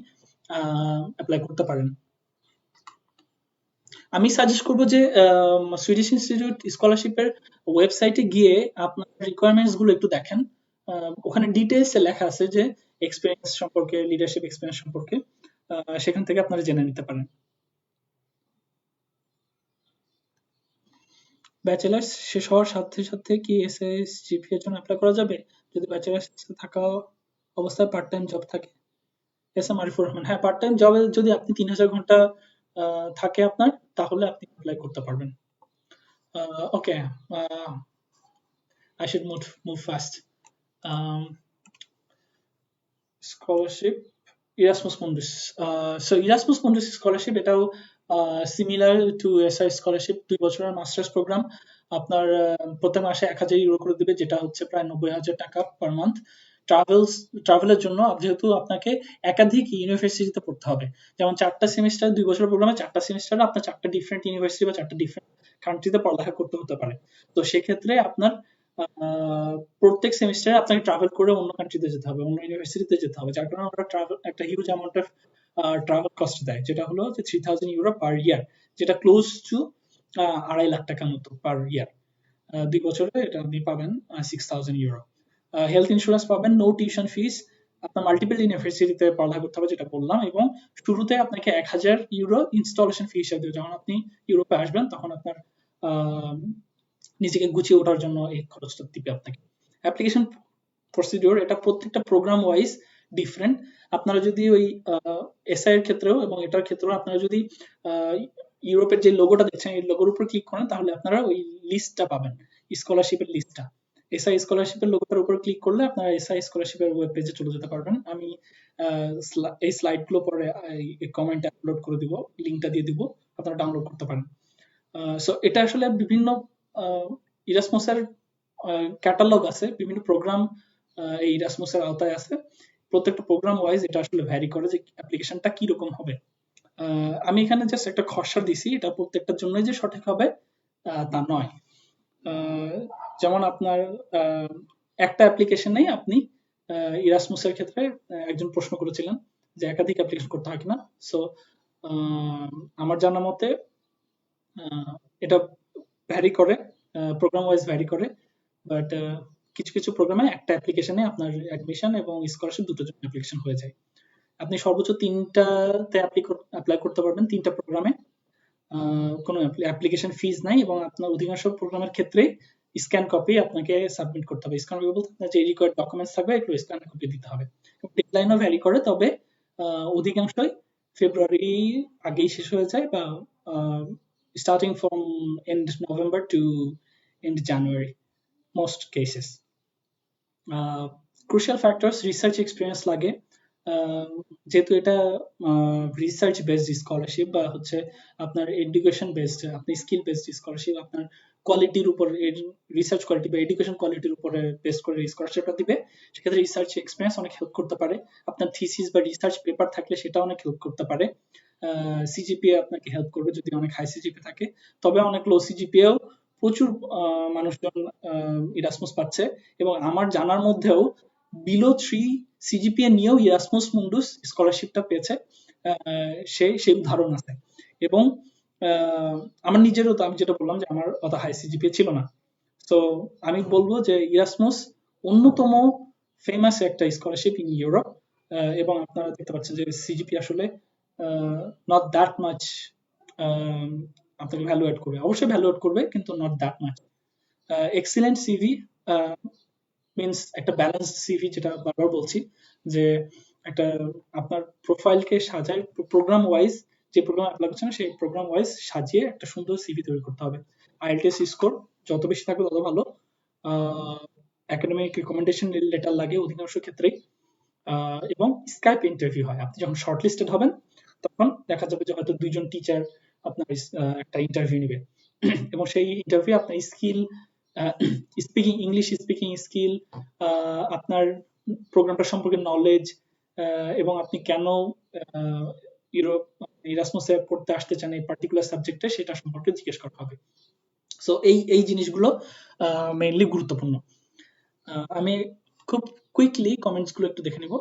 অ্যাপ্লাই করতে পারেন। আমি সাজেস্ট করবো যে সুইডিশ ইনস্টিটিউট স্কলারশিপের ওয়েবসাইটে গিয়ে আপনার রিকোয়ারমেন্টস গুলো একটু দেখেন। ওখানে ডিটেলসে লেখা আছে যে এক্সপিরিয়েন্স সম্পর্কে, লিডারশিপ এক্সপিরিয়েন্স সম্পর্কে, সেখান থেকে আপনারা জেনে নিতে পারেন। ব্যাচেলার্স শেষ হওয়ার সাথে সাথে কি এসএসজিপি এর জন্য অ্যাপ্লাই করা যাবে যদি ব্যাচেলার্স থাকা অবস্থায় পার্ট টাইম জব থাকে? এস এম আরিফুর রহমান, হ্যাঁ, পার্ট টাইম জবে যদি আপনি 3000 ঘন্টা থাকে আপনার, তাহলে আপনি অ্যাপ্লাই করতে পারবেন। ওকে, I should move fast. Scholarship, Erasmus Mundus. So Erasmus Mundus scholarship এটাও সিমিলার টু এসআই স্কলারশিপ, 2 বছরের মাস্টার্স প্রোগ্রাম। আপনার প্রত্যেক মাসে 1000 ইউরো করে দিবে, যেটা হচ্ছে প্রায় 90,000 টাকা পার মান্থ। ট্রাভেলের জন্য যেহেতু আপনাকে একাধিক ইউনিভার্সিটিতে পড়তে হবে, যেমন 4টা সেমিস্টার 2 বছরের প্রোগ্রামে 4টা সেমিস্টারে আপনার 4টা ডিফারেন্ট ইউনিভার্সিটি বা 4টা ডিফারেন্ট কান্ট্রিতে পড়ালেখা করতে হতে পারে। তো সেক্ষেত্রে আপনার প্রত্যেক সেমিস্টারে আপনাকে ট্রাভেল করে অন্য কান্ট্রিতে যেতে হবে, অন্য ইউনিভার্সিটিতে যেতে হবে, যার কারণে ওরা ট্রাভেল একটা huge amount of travel cost দেয়, যেটা হলো যে 3000 ইউরো পার ইয়ার, যেটা ক্লোজ টু 2.5 লাখ টাকার মতো পার ইয়ার। 2 বছরে এটা আপনি পাবেন 6000 ইউরো। হেলথ ইন্স্যুরেন্স পাবেন, নো টিউশন ফিস, আপনার মাল্টিপল ইউনিভার্সিটিতে পড়ালেখা করতে হবে যেটা বললাম, এবং শুরুতে আপনাকে 1000 ইউরো ইনস্টলেশন ফি হিসাবে দেবে। যখন আপনি ইউরোপে আসবেন তখন আপনার নিজেকে গুছিয়ে ওঠার জন্য এই খরচটা দিবে আপনাকে। অ্যাপ্লিকেশন প্রসিডিওর, এটা প্রত্যেকটা প্রোগ্রাম ওয়াইজ ডিফারেন্ট। আপনারা যদি ওই এসআই এর ক্ষেত্রেও এবং এটার ক্ষেত্রেও আপনারা যদি ইউরোপের যে লোগোটা দেখছেন এই লোগোর উপর ক্লিক করেন, তাহলে আপনারা ওই লিস্টটা পাবেন, স্কলারশিপের লিস্টটা। এসআই স্কলারশিপের লোগোটার উপর ক্লিক করলে আপনারা এসআই স্কলারশিপের ওয়েব পেজে চলে যেতে পারবেন। আমি এই স্লাইডগুলো পরে কমেন্টে আপলোড করে দিব, লিঙ্কটা দিয়ে দিব, আপনারা ডাউনলোড করতে পারেন। সো এটা আসলে বিভিন্ন ইরাসমসের ক্যাটালগ আছে, বিভিন্ন প্রোগ্রাম এই ইরাসমসের আওতায় আছে। প্রত্যেকটা প্রোগ্রাম ওয়াইজ এটা আসলে ভ্যারি করে যে অ্যাপ্লিকেশনটা কি রকম হবে। আমি এখানে জাস্ট একটা খসড়া দিছি, এটা প্রত্যেকটার জন্যই যে সঠিক হবে তা নয়। যেমন আপনার একটা অ্যাপ্লিকেশনেই আপনি ইরাসমসের ক্ষেত্রে একজন প্রশ্ন করেছিলেন যে একাধিক অ্যাপ্লিকেশন করতে হয় কিনা। সো আমার জানা মতে এটা ভ্যারি করে, প্রোগ্রাম ওয়াইজ ভ্যারি করে, বাট কিছু কিছু প্রোগ্রামে একটা অ্যাপ্লিকেশনে আপনার অ্যাডমিশন এবং স্কলারশিপ দুটোর জন্য অ্যাপ্লিকেশন হয়ে যায়। আপনি সর্বোচ্চ 3টাতে অ্যাপ্লাই করতে পারবেন, 3টা প্রোগ্রামে। কোনো অ্যাপ্লিকেশন ফিজ নাই, এবং আপনার অধিকাংশ প্রোগ্রামের ক্ষেত্রে স্ক্যান কপি আপনাকে সাবমিট করতে হবে। স্ক্যান কপি বলতে আপনার যে রিকোয়ার্ড ডকুমেন্টস থাকবে এগুলো স্ক্যান কপি দিতে হবে। ডেডলাইনও ভ্যারি করে, তবে অধিকাংশই ফেব্রুয়ারি আগেই শেষ হয়ে যায়, বা starting from end November to end January, most cases. Crucial factors, research experience লাগে, যেহেতু এটা রিসার্চ বেসড স্কলারশিপ বা হচ্ছে আপনার এডুকেশন বেসড, আপনি স্কিল বেসড স্কলারশিপ, আপনার কোয়ালিটির উপর, রিসার্চ কোয়ালিটি বা এডুকেশন কোয়ালিটির উপরে বেস করে স্কলারশিপটা দিবে। সেক্ষেত্রে রিসার্চ এক্সপিরিয়েন্স অনেক হেল্প করতে পারে। আপনার থিসিস বা রিসার্চ পেপার থাকলে সেটা অনেক হেল্প করতে পারে। সিজিপিএ আপনাকে হেল্প করবে যদি অনেক হাই সিজিপিএ থাকে, তবে অনেক লো সিজিপিএও প্রচুর মানুষজন ইরাসমস পাচ্ছে, এবং আমার জানার মধ্যেও বিলো 3 সিজিপিএ নিয়েও ইরাসমস মুন্ডুস স্কলারশিপটা পেয়েছে, সেই উদাহরণ আছে। এবং আমার নিজেরও, তো আমি যেটা বললাম যে আমার অত হাই সিজিপিএ ছিল না, তো আমি বলবো যে ইরাসমস অন্যতম ফেমাস একটা স্কলারশিপ ইন ইউরোপ। এবং আপনারা দেখতে পাচ্ছেন যে সিজিপি আসলে নট দ্যাট মাচ আপনাকে ভ্যালুয়েট করবে, অবশ্যই ভ্যালুয়েট করবে, কিন্তু not that much. Excellent CV, means একটা ব্যালেন্স সিভি, যেটা বারবার বলছি যে একটা আপনার প্রোফাইলকে সাজায় প্রোগ্রাম ওয়াইজ, যে প্রোগ্রাম অ্যাপ্লাই করছেন সেই প্রোগ্রাম ওয়াইজ সাজিয়ে একটা সুন্দর সিভি তৈরি করতে হবে। আইএলটিএস স্কোর যত বেশি থাকবে তত ভালো। একাডেমিক রিকমেন্ডেশন লেটার লাগে অধিকাংশ ক্ষেত্রেই। এবং স্কাইপ ইন্টারভিউ হয়। আপনি যখন শর্টলিস্টেড হবেন তখন দেখা যাবে যে হয়তো ২ জন টিচার আপনার একটা ইন্টারভিউ নেবে এবং সেই ইন্টারভিউ আপনার স্কিল, ইংলিশ স্পিকিং স্কিল, আপনার প্রোগ্রামটা সম্পর্কে নলেজ, এবং আপনি কেন ইউরোপ ইরাসমাসে পড়তে আসতে চান এই পার্টিকুলার সাবজেক্টে সেটা সম্পর্কে জিজ্ঞেস করা হবে। সো এই জিনিসগুলো মেইনলি গুরুত্বপূর্ণ। আমি খুব কুইকলি কমেন্টস গুলো একটু দেখে নিব।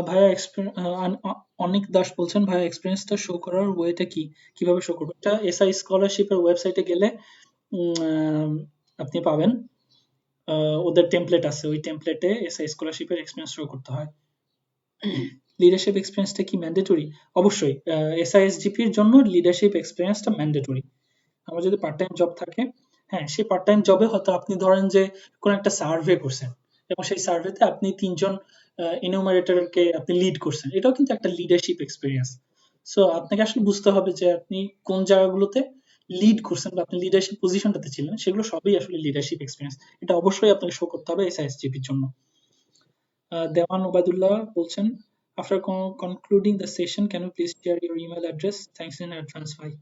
ভাইয়া অনিক দাস বলছেন, ভাইয়া এক্সপিরিয়েন্সটা শো করার ওয়েটা কি, কিভাবে শো করবো? এটা এসআই স্কলারশিপের ওয়েবসাইটে গেলে আপনি পাবেন। ওদের টেমপ্লেট আছে, ওই টেমপ্লেটে এসআই স্কলারশিপের এক্সপিরিয়েন্স শো করতে হয়। লিডারশিপ এক্সপিরিয়েন্সটা কি ম্যান্ডেটরি? অবশ্যই এসআইএসজিপির জন্য লিডারশিপ এক্সপিরিয়েন্সটা ম্যান্ডেটরি। আমার যদি পার্ট টাইম জব থাকে, হ্যাঁ সেই পার্ট টাইম জবে হয়তো আপনি ধরেন যে কোন একটা সার্ভে করছেন এবং সেই সার্ভেতে আপনি ৩ জন ইনুমারেটরকে আপনি লিড করছেন, এটাও কিন্তু একটা লিডারশিপ এক্সপিরিয়েন্স। সো আপনাকে আসলে বুঝতে হবে যে আপনি কোন জায়গাগুলোতে লিড করছেন বা আপনি লিডারশিপ পজিশনটাতে ছিলেন, সেগুলো সবই আসলে লিডারশিপ এক্সপিরিয়েন্স। এটা অবশ্যই আপনাকে শো করতে হবে এসআইএসজিপির জন্য। দেওয়ান ওবায়দুল্লাহ বলছেন, after concluding the session can you please share your email address, thanks in advance ভাই।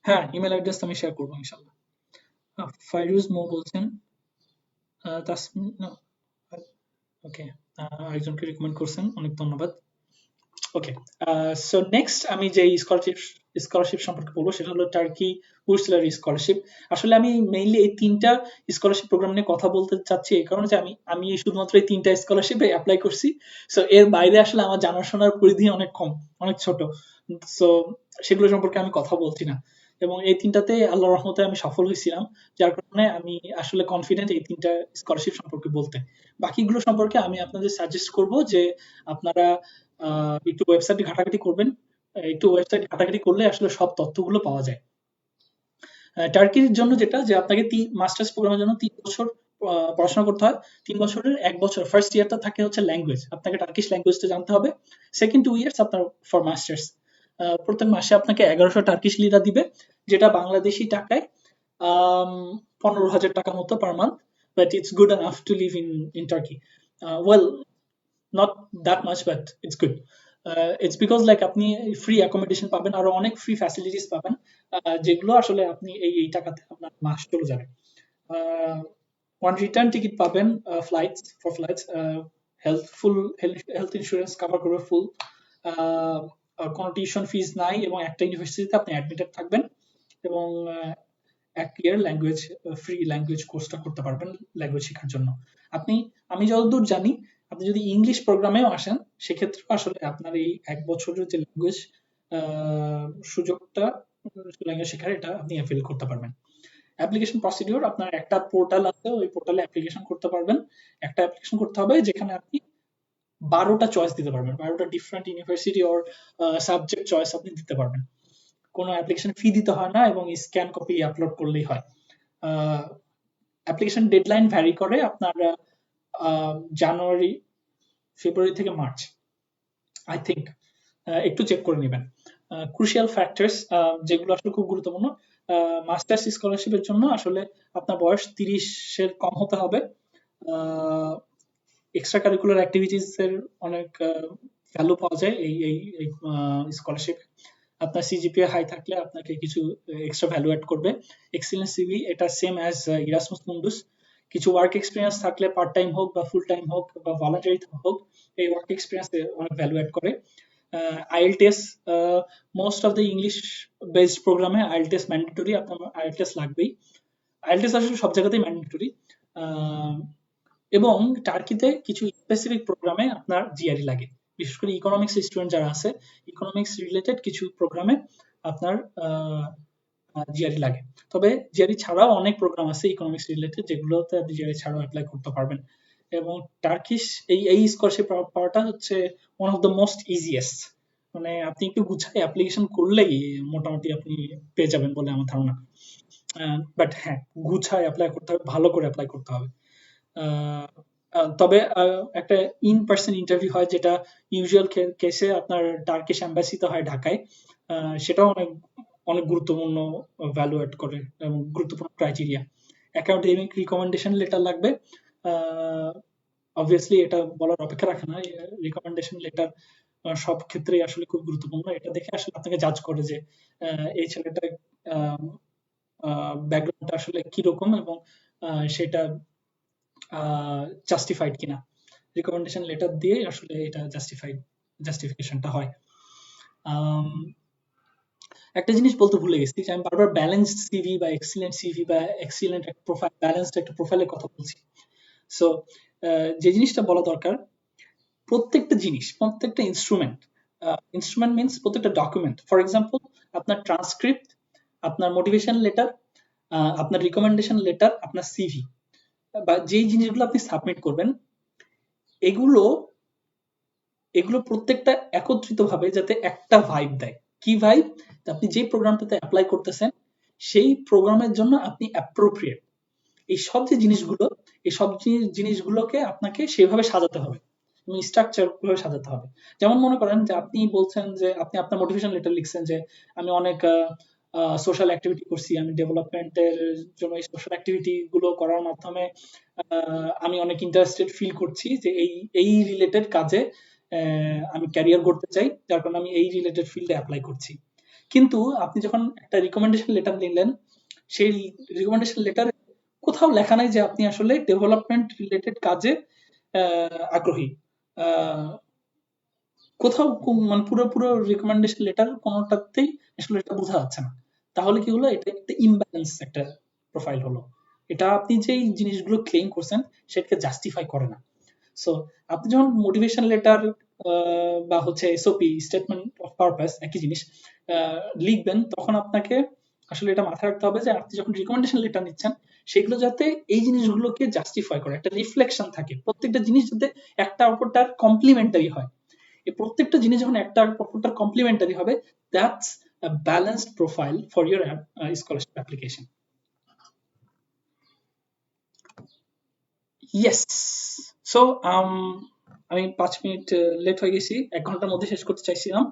হ্যাঁ ইমেল অ্যাড্রেস আমি শেয়ার করবো ইনশাল্লাহ। ফাইরুজ মো বলছেন, তাসমিন ওকে, আরেকজনকে রিকমেন্ড করছেন, অনেক ধন্যবাদ। ওকে, সো নেক্সট আমি যে স্কলারশিপ সম্পর্কে বলবো সেটা হলো টার্কি উর্সুলারি স্কলারশিপ। আসলে আমি মেইনলি এই 3টা স্কলারশিপ প্রোগ্রাম নিয়ে কথা বলতে চাচ্ছি এই কারণে যে আমি শুধুমাত্র এই 3টা স্কলারশিপে অ্যাপ্লাই করছি। সো এর বাইরে আসলে আমার জানাশোনার পরিধি অনেক কম, অনেক ছোট। সো সেগুলো সম্পর্কে আমি কথা বলছি না। এবং এই 3টাতে আল্লাহর রহমতে আমি সফল হয়েছিলাম, যার কারণে আমি আসলে কনফিডেন্ট এই 3টা স্কলারশিপ সম্পর্কে বলতে। বাকিগুলো সম্পর্কে আমি আপনাদের সাজেস্ট করব যে আপনারা একটু ওয়েবসাইটে ঘাটাঘাটি করবেন। একটু ওয়েবসাইট ঘাটাঘাটি করলে আসলে সব তথ্যগুলো পাওয়া যায়। টার্কির জন্য যেটা, যে আপনাকে মাস্টার্স প্রোগ্রামের জন্য 3 বছর পড়াশোনা করতে হয়। 3 বছরের 1 বছর ফার্স্ট ইয়ারটা থাকে হচ্ছে ল্যাঙ্গুয়েজ, আপনাকে টার্কিশ ল্যাঙ্গুয়েজটা জানতে হবে। সেকেন্ড 2 ইয়ার্স আপনার ফর মাস্টার্স। প্রত্যেক মাসে আপনাকে 1100 টার্কিশ লিরা দিবে, যেটা বাংলাদেশি টাকায় 15,000 টাকা মতো per month, but it's good enough to live in turkey. Well, not that much but it's good. It's because like আপনি ফ্রি অ্যাকোমোডেশন পাবেন, আরো অনেক ফ্রি ফ্যাসিলিটিস পাবেন, যেগুলো আসলে আপনি এই টাকাতে আপনার মাস চলে যাবে। ওয়ান রিটার্ন টিকিট পাবেন, ফ্লাইটস, হেলথ ইন্স্যুরেন্স কভার করবে ফুল, কোনো টিউশন ফিস নাই এবং একটা ইউনিভার্সিটিতে আপনি অ্যাডমিটেড থাকবেন এবং 1 ইয়ার ল্যাঙ্গুয়েজ ফ্রি ল্যাঙ্গুয়েজ কোর্সটা করতে পারবেন ল্যাঙ্গুয়েজ শেখার জন্য। আমি যতদূর জানি আপনি যদি ইংলিশ প্রোগ্রামেও আসেন সেক্ষেত্রে আসলে আপনার এই 1 বছরের যে ল্যাঙ্গুয়েজ সুযোগটা ল্যাঙ্গুয়েজ শেখার, এটা আপনি অ্যাভেল করতে পারবেন। অ্যাপ্লিকেশন প্রসিডিউর, আপনার একটা পোর্টাল আছে, ওই পোর্টালে অ্যাপ্লিকেশন করতে পারবেন। একটা অ্যাপ্লিকেশন করতে হবে যেখানে আপনি 12টা চয়েস দিতে পারবেন, 12টা different university or subject choice আপনি দিতে পারবেন। কোনো অ্যাপ্লিকেশন ফি দিতে হয় না এবং স্ক্যান কপি আপলোড করলেই হয়। অ্যাপ্লিকেশন ডেডলাইন ভ্যারি করে আপনার জানুয়ারি, ফেব্রুয়ারি থেকে মার্চ আই থিঙ্ক, একটু চেক করে নেবেন। ক্রুশিয়াল ফ্যাক্টরস যেগুলো আসলে খুব গুরুত্বপূর্ণ, মাস্টার্স স্কলারশিপের জন্য আসলে আপনার বয়স 30-এর কম হতে হবে। এক্সট্রা কারিকুলার অ্যাক্টিভিটিস এর অনেক ভ্যালু পাওয়া যায় এই স্কলারশিপ। আপনার সিজিপিএ হাই থাকলে আপনাকে কিছু এক্সট্রা ভ্যালু অ্যাড করবে। এক্সিলেন্স সিভি, এটা সেম অ্যাজ ইরাসমাস মুন্ডাস। কিছু ওয়ার্ক এক্সপিরিয়েন্স থাকলে পার্ট টাইম হোক বা ফুল টাইম হোক বা ভলান্টারি হোক, এই ওয়ার্ক এক্সপিরিয়েন্স অনেক ভ্যালু অ্যাড করে। IELTS, most of the English based প্রোগ্রামে আইএলটিএস ম্যান্ডেটরি, আপনার আইএলটিএস লাগবেই। আইএলটিএস আসলে সব জায়গাতেই ম্যান্ডেটরি। এবং টার্কিতে কিছু স্পেসিফিক প্রোগ্রামে আপনার জিআরই লাগে, বিশেষ করে ইকোনমিক্স স্টুডেন্ট যারা আছে, ইকোনমিক্স রিলেটেড কিছু প্রোগ্রামে আপনার জিআরই লাগে। তবে জিআরই ছাড়াও অনেক প্রোগ্রাম আছে ইকোনমিক্স রিলেটেড যেগুলোতে আপনি জিআরই ছাড়াও অ্যাপ্লাই করতে পারবেন। এবং টার্কিশ এই স্কলারশিপ পাওয়াটা হচ্ছে one of the most easiest. মানে আপনি একটু গুছায় অ্যাপ্লিকেশন করলেই মোটামুটি আপনি পেয়ে যাবেন বলে আমার ধারণা। বাট হ্যাঁ, গুছায় অ্যাপ্লাই করতে হবে, ভালো করে অ্যাপ্লাই করতে হবে। তবে একটা ইন পার্সন ইন্টারভিউ হয় যেটা ইউজুয়াল কেসে আপনার টার্কিশ এম্বাসিতে হয় ঢাকায়। সেটাও অনেক অনেক গুরুত্বপূর্ণ ভ্যালু অ্যাড করে এবং গুরুত্বপূর্ণ ক্রাইটেরিয়া। একাডেমিক রিকমেন্ডেশন লেটার লাগবে। অবভিয়াসলি এটা বলার অপেক্ষা রাখে না, রিকমেন্ডেশন লেটার সব ক্ষেত্রেই আসলে খুব গুরুত্বপূর্ণ। এটা দেখে আসলে আপনাকে জাজ করে যে এই ছেলেটা ব্যাকগ্রাউন্ডটা আসলে কিরকম এবং সেটা জাস্টিফাইড কিনা। রিকমেন্ডেশন লেটার দিয়ে আসলে এটা জাস্টিফিকেশনটা হয়। একটা জিনিস বলতে ভুলে গেছি যে আমি বারবার ব্যালেন্সড সিভি বা এক্সিলেন্ট সিভি বা এক্সিলেন্ট একটা প্রোফাইল, ব্যালেন্সড একটা প্রোফাইলের কথা বলছি। সো যে জিনিসটা বলা দরকার, প্রত্যেকটা জিনিস, প্রত্যেকটা ইনস্ট্রুমেন্ট মিনস প্রত্যেকটা ডকুমেন্ট। ফর এক্সাম্পল আপনার ট্রান্সক্রিপ্ট, আপনার মোটিভেশন লেটার, আপনার রিকমেন্ডেশন লেটার, আপনার সিভি বা যেই জিনিসগুলো আপনি সাবমিট করবেন, এগুলো প্রত্যেকটা একত্রিত ভাবে যাতে একটা ভাইব দেয়। কি ভাইব? আপনি যে প্রোগ্রামটাতে অ্যাপ্লাই করতেছেন সেই প্রোগ্রামের জন্য আপনি অ্যাপ্রোপ্রিয়েট। এই সব যে জিনিসগুলো, এই সব জিনিসগুলোকে আপনাকে সেভাবে সাজাতে হবে এবং স্ট্রাকচার গুলো সাজাতে হবে। যেমন মনে করেন যে আপনি বলছেন যে আপনি আপনার মোটিভেশন লেটার লিখছেন যে আমি অনেক সোশ্যাল অ্যাক্টিভিটি করছি, আমি ডেভেলপমেন্টের জন্য এই সোশ্যাল অ্যাক্টিভিটি গুলো করার মাধ্যমে আমি অনেক ইন্টারেস্টেড ফিল করছি যে এই রিলেটেড কাজে আমি ক্যারিয়ার করতে চাই, যার কারণে আমি এই রিলেটেড ফিল্ডে অ্যাপ্লাই করছি। কিন্তু আপনি যখন একটা রিকমেন্ডেশন লেটার নিলেন, সেই রিকমেন্ডেশন লেটারে কোথাও লেখা নাই যে আপনি আসলে ডেভেলপমেন্ট রিলেটেড কাজে আগ্রহী। কোথাও মানে পুরো রিকমেন্ডেশন লেটার কোনোটাতেই আসলে এটা বোঝা যাচ্ছে না। তাহলে কি হলো? এটা একটা ইমব্যালেন্স একটা প্রোফাইল হলো। এটা আপনি যেই জিনিসগুলো ক্লেম করছেন সেটাকে জাস্টিফাই করে না। সো আপনি যখন মোটিভেশন লেটার বা হচ্ছে এসওপি, স্টেটমেন্ট অফ পারপাস, একই জিনিস লিখবেন, তখন আপনাকে আসলে এটা মাথায় রাখতে হবে যে আপনি যখন রিকমেন্ডেশন লেটার নিচ্ছেন সেগুলো যাতে এই জিনিসগুলোকে জাস্টিফাই করে, একটা রিফ্লেকশন থাকে, প্রত্যেকটা জিনিস যাতে একটা অপরটার কমপ্লিমেন্টারি হয়। এই প্রত্যেকটা জিনিস যখন একটা অপরটার কমপ্লিমেন্টারি হবে, that's a balanced profile for your scholarship application. Yes. So আমি 5 মিনিট লেট হয়ে গেছি, 1 ঘন্টার মধ্যে শেষ করতে চাইছিলাম,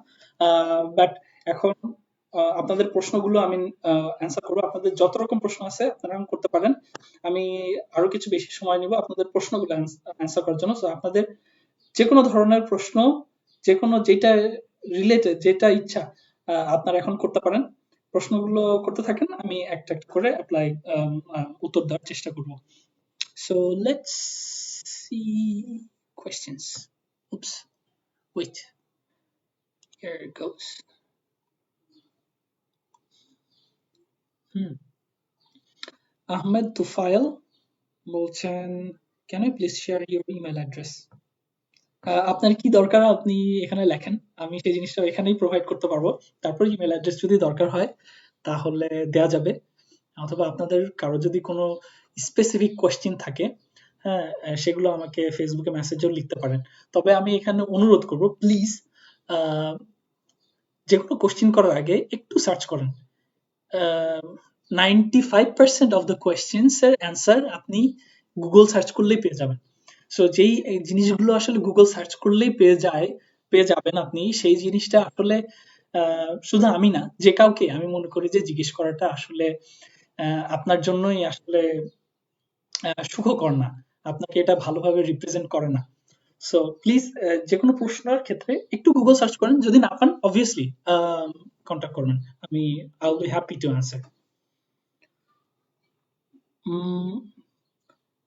বাট এখন আপনাদের প্রশ্নগুলো আমি অ্যান্সার করবো। আপনাদের যত রকম প্রশ্ন আছে আপনারা করতে পারেন। আমি আরো কিছু বেশি সময় নিব আপনাদের প্রশ্নগুলো অ্যান্সার করার জন্য। সো আপনাদের যে কোনো ধরনের প্রশ্ন, যে কোনো যেটা রিলেটেড, যেটা ইচ্ছা আপনারা এখন করতে পারেন। প্রশ্নগুলো করতে থাকেন, আমি একটা একটা করে উত্তর দেওয়ার চেষ্টা করব। So let's see questions. Oops, wait. Here it goes. Ahmed Tufail বলছেন, can you please share your email address? আপনার কি দরকার আপনি এখানে লেখেন, আমি সেই জিনিসটা এখানেই প্রোভাইড করতে পারবো। তারপর ইমেল অ্যাড্রেস যদি দরকার হয় তাহলে দেয়া যাবে, অথবা আপনাদের কারো যদি কোনো স্পেসিফিক কোয়েশ্চেন থাকে, হ্যাঁ, সেগুলো আমাকে ফেসবুকে মেসেজও লিখতে পারেন। তবে আমি এখানে অনুরোধ করব, প্লিজ যে কোনো কোয়েশ্চেন করার আগে একটু সার্চ করেন। 95% অফ দ্য কোয়েশ্চেন্স এর অ্যান্সার আপনি গুগল সার্চ করলেই পেয়ে যাবেন। সো যেই জিনিসগুলো আসলে গুগল সার্চ করলেই পেয়ে যাবেন আপনি, সেই জিনিসটা আসলে শুধু আমি না, যে কাউকে আমি মনে করি যে জিজ্ঞেস করাটা আসলে আপনার জন্যই আসলে সুখকর না, আপনাকে এটা ভালোভাবে রিপ্রেজেন্ট করে না। সো প্লিজ যে কোনো প্রশ্নের ক্ষেত্রে একটু গুগল সার্চ করেন, যদি না পান অবভিয়াসলি কন্ট্যাক্ট করবেন, আমি I will be happy to answer.